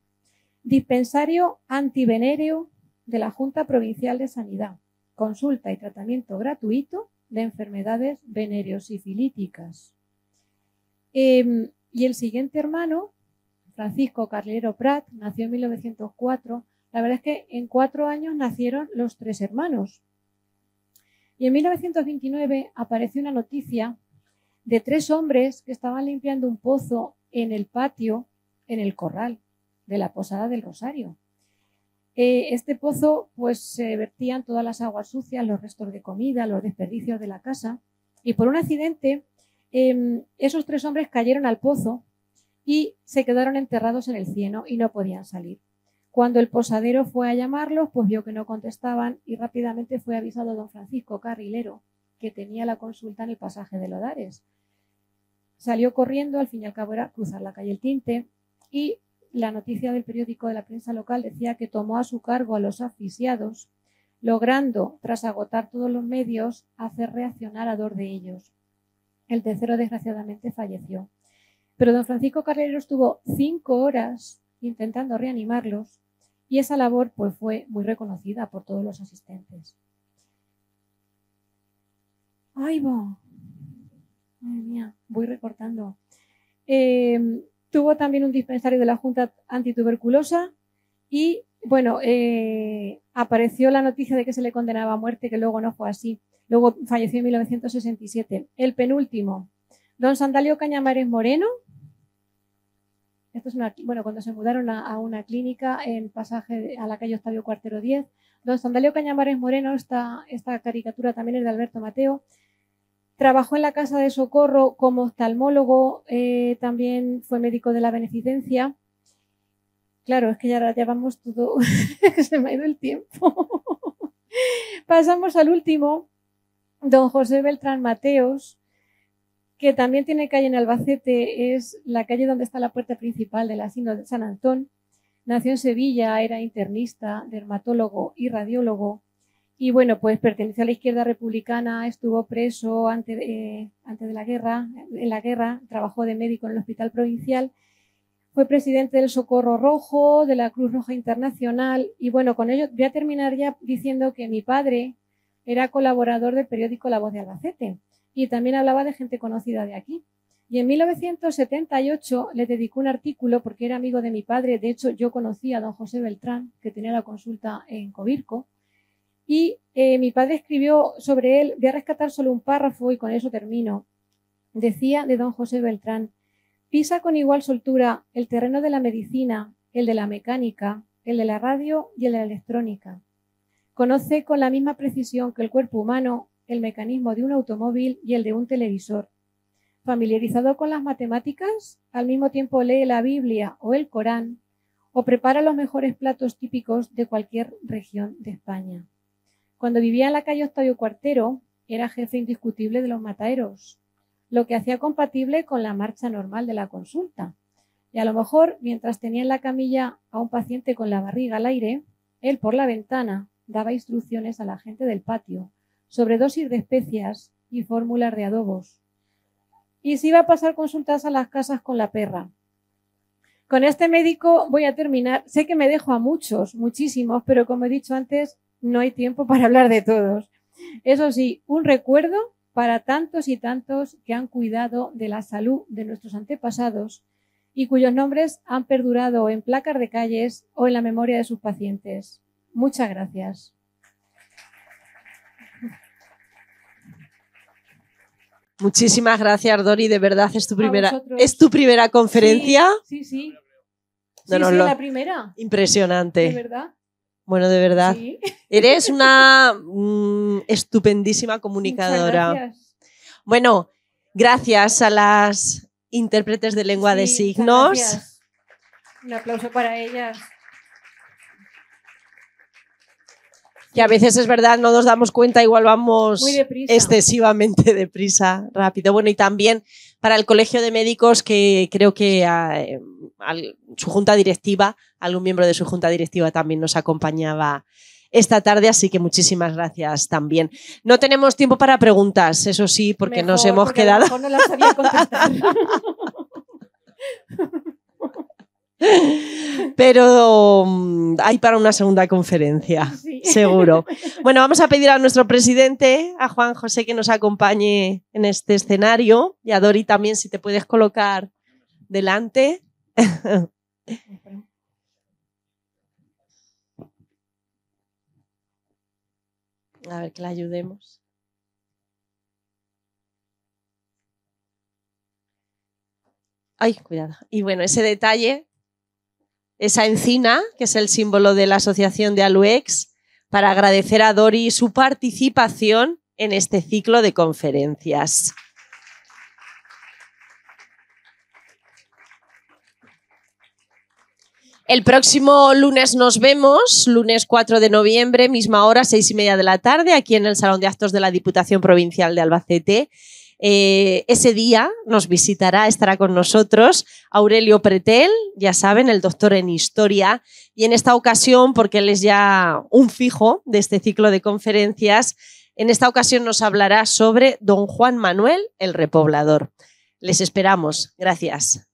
dispensario antivenéreo de la Junta Provincial de Sanidad, consulta y tratamiento gratuito de enfermedades venereosifilíticas. Y el siguiente hermano, Francisco Carrilero Prat, nació en 1904. La verdad es que en 4 años nacieron los 3 hermanos. Y en 1929 apareció una noticia de 3 hombres que estaban limpiando un pozo en el patio, en el corral de la Posada del Rosario. Este pozo, pues se vertían todas las aguas sucias, los restos de comida, los desperdicios de la casa, y por un accidente esos 3 hombres cayeron al pozo y se quedaron enterrados en el cieno y no podían salir. Cuando el posadero fue a llamarlos, pues vio que no contestaban y rápidamente fue avisado don Francisco Carrilero, que tenía la consulta en el pasaje de Lodares. Salió corriendo, al fin y al cabo era cruzar la calle El Tinte, y la noticia del periódico de la prensa local decía que tomó a su cargo a los asfixiados, logrando, tras agotar todos los medios, hacer reaccionar a 2 de ellos. El tercero, desgraciadamente, falleció. Pero don Francisco Carrilero estuvo 5 horas intentando reanimarlos, y esa labor pues fue muy reconocida por todos los asistentes. ¡Ay, va! Madre mía, voy recortando. Tuvo también un dispensario de la Junta Antituberculosa y, bueno, apareció la noticia de que se le condenaba a muerte, que luego no fue así. Luego falleció en 1967. El penúltimo, don Sandalio Cañamares Moreno. Esto es cuando se mudaron a una clínica en pasaje a la calle Octavio Cuartero 10. Don Sandalio Cañamares Moreno, esta caricatura también es de Alberto Mateo. Trabajó en la Casa de Socorro como oftalmólogo, también fue médico de la Beneficencia. Claro, es que ya vamos todo, se me ha ido el tiempo. Pasamos al último, don José Beltrán Mateos, que también tiene calle en Albacete, es la calle donde está la puerta principal del asilo de San Antón. Nació en Sevilla, era internista, dermatólogo y radiólogo. Y bueno, pues perteneció a la izquierda republicana, estuvo preso antes de la guerra, en la guerra, trabajó de médico en el Hospital Provincial, fue presidente del Socorro Rojo, de la Cruz Roja Internacional, y bueno, con ello voy a terminar ya diciendo que mi padre era colaborador del periódico La Voz de Albacete y también hablaba de gente conocida de aquí. Y en 1978 le dedicó un artículo porque era amigo de mi padre, de hecho yo conocí a don José Beltrán, que tenía la consulta en Covirco, y mi padre escribió sobre él. Voy a rescatar solo un párrafo y con eso termino. Decía de don José Beltrán: pisa con igual soltura el terreno de la medicina, el de la mecánica, el de la radio y el de la electrónica. Conoce con la misma precisión que el cuerpo humano el mecanismo de un automóvil y el de un televisor. Familiarizado con las matemáticas, al mismo tiempo lee la Biblia o el Corán o prepara los mejores platos típicos de cualquier región de España. Cuando vivía en la calle Octavio Cuartero, era jefe indiscutible de los mataderos, lo que hacía compatible con la marcha normal de la consulta. Y a lo mejor, mientras tenía en la camilla a un paciente con la barriga al aire, él por la ventana daba instrucciones a la gente del patio sobre dosis de especias y fórmulas de adobos. Y se iba a pasar consultas a las casas con la perra. Con este médico voy a terminar. Sé que me dejo a muchos, muchísimos, pero como he dicho antes, no hay tiempo para hablar de todos. Eso sí, un recuerdo para tantos y tantos que han cuidado de la salud de nuestros antepasados y cuyos nombres han perdurado en placas de calles o en la memoria de sus pacientes. Muchas gracias. Muchísimas gracias, Dori. De verdad, es tu primera conferencia. Sí. Sí, La primera. Impresionante. ¿De verdad? Bueno, de verdad. Sí. Eres una estupendísima comunicadora. Muchas gracias. Bueno, gracias a las intérpretes de lengua de signos. Gracias. Un aplauso para ellas. Que a veces es verdad, no nos damos cuenta, igual vamos excesivamente deprisa, rápido. Bueno, y también para el Colegio de Médicos, que creo que su junta directiva, algún miembro de su junta directiva también nos acompañaba esta tarde, así que muchísimas gracias también. No tenemos tiempo para preguntas, eso sí, porque nos hemos quedado. A lo mejor no las sabía contestar. Pero hay para una segunda conferencia, sí. Seguro. Bueno, vamos a pedir a nuestro presidente, a Juan José, que nos acompañe en este escenario, y a Dori también, si te puedes colocar delante. A ver, que la ayudemos. Ay, cuidado. Y bueno, ese detalle, esa encina, que es el símbolo de la asociación de ALUEX, para agradecer a Dori su participación en este ciclo de conferencias. El próximo lunes nos vemos, lunes 4 de noviembre, misma hora, 6:30 de la tarde, aquí en el Salón de Actos de la Diputación Provincial de Albacete. Ese día nos visitará, estará con nosotros Aurelio Pretel, ya saben, el doctor en Historia, y en esta ocasión, porque él es ya un fijo de este ciclo de conferencias, en esta ocasión nos hablará sobre don Juan Manuel el Repoblador. Les esperamos. Gracias.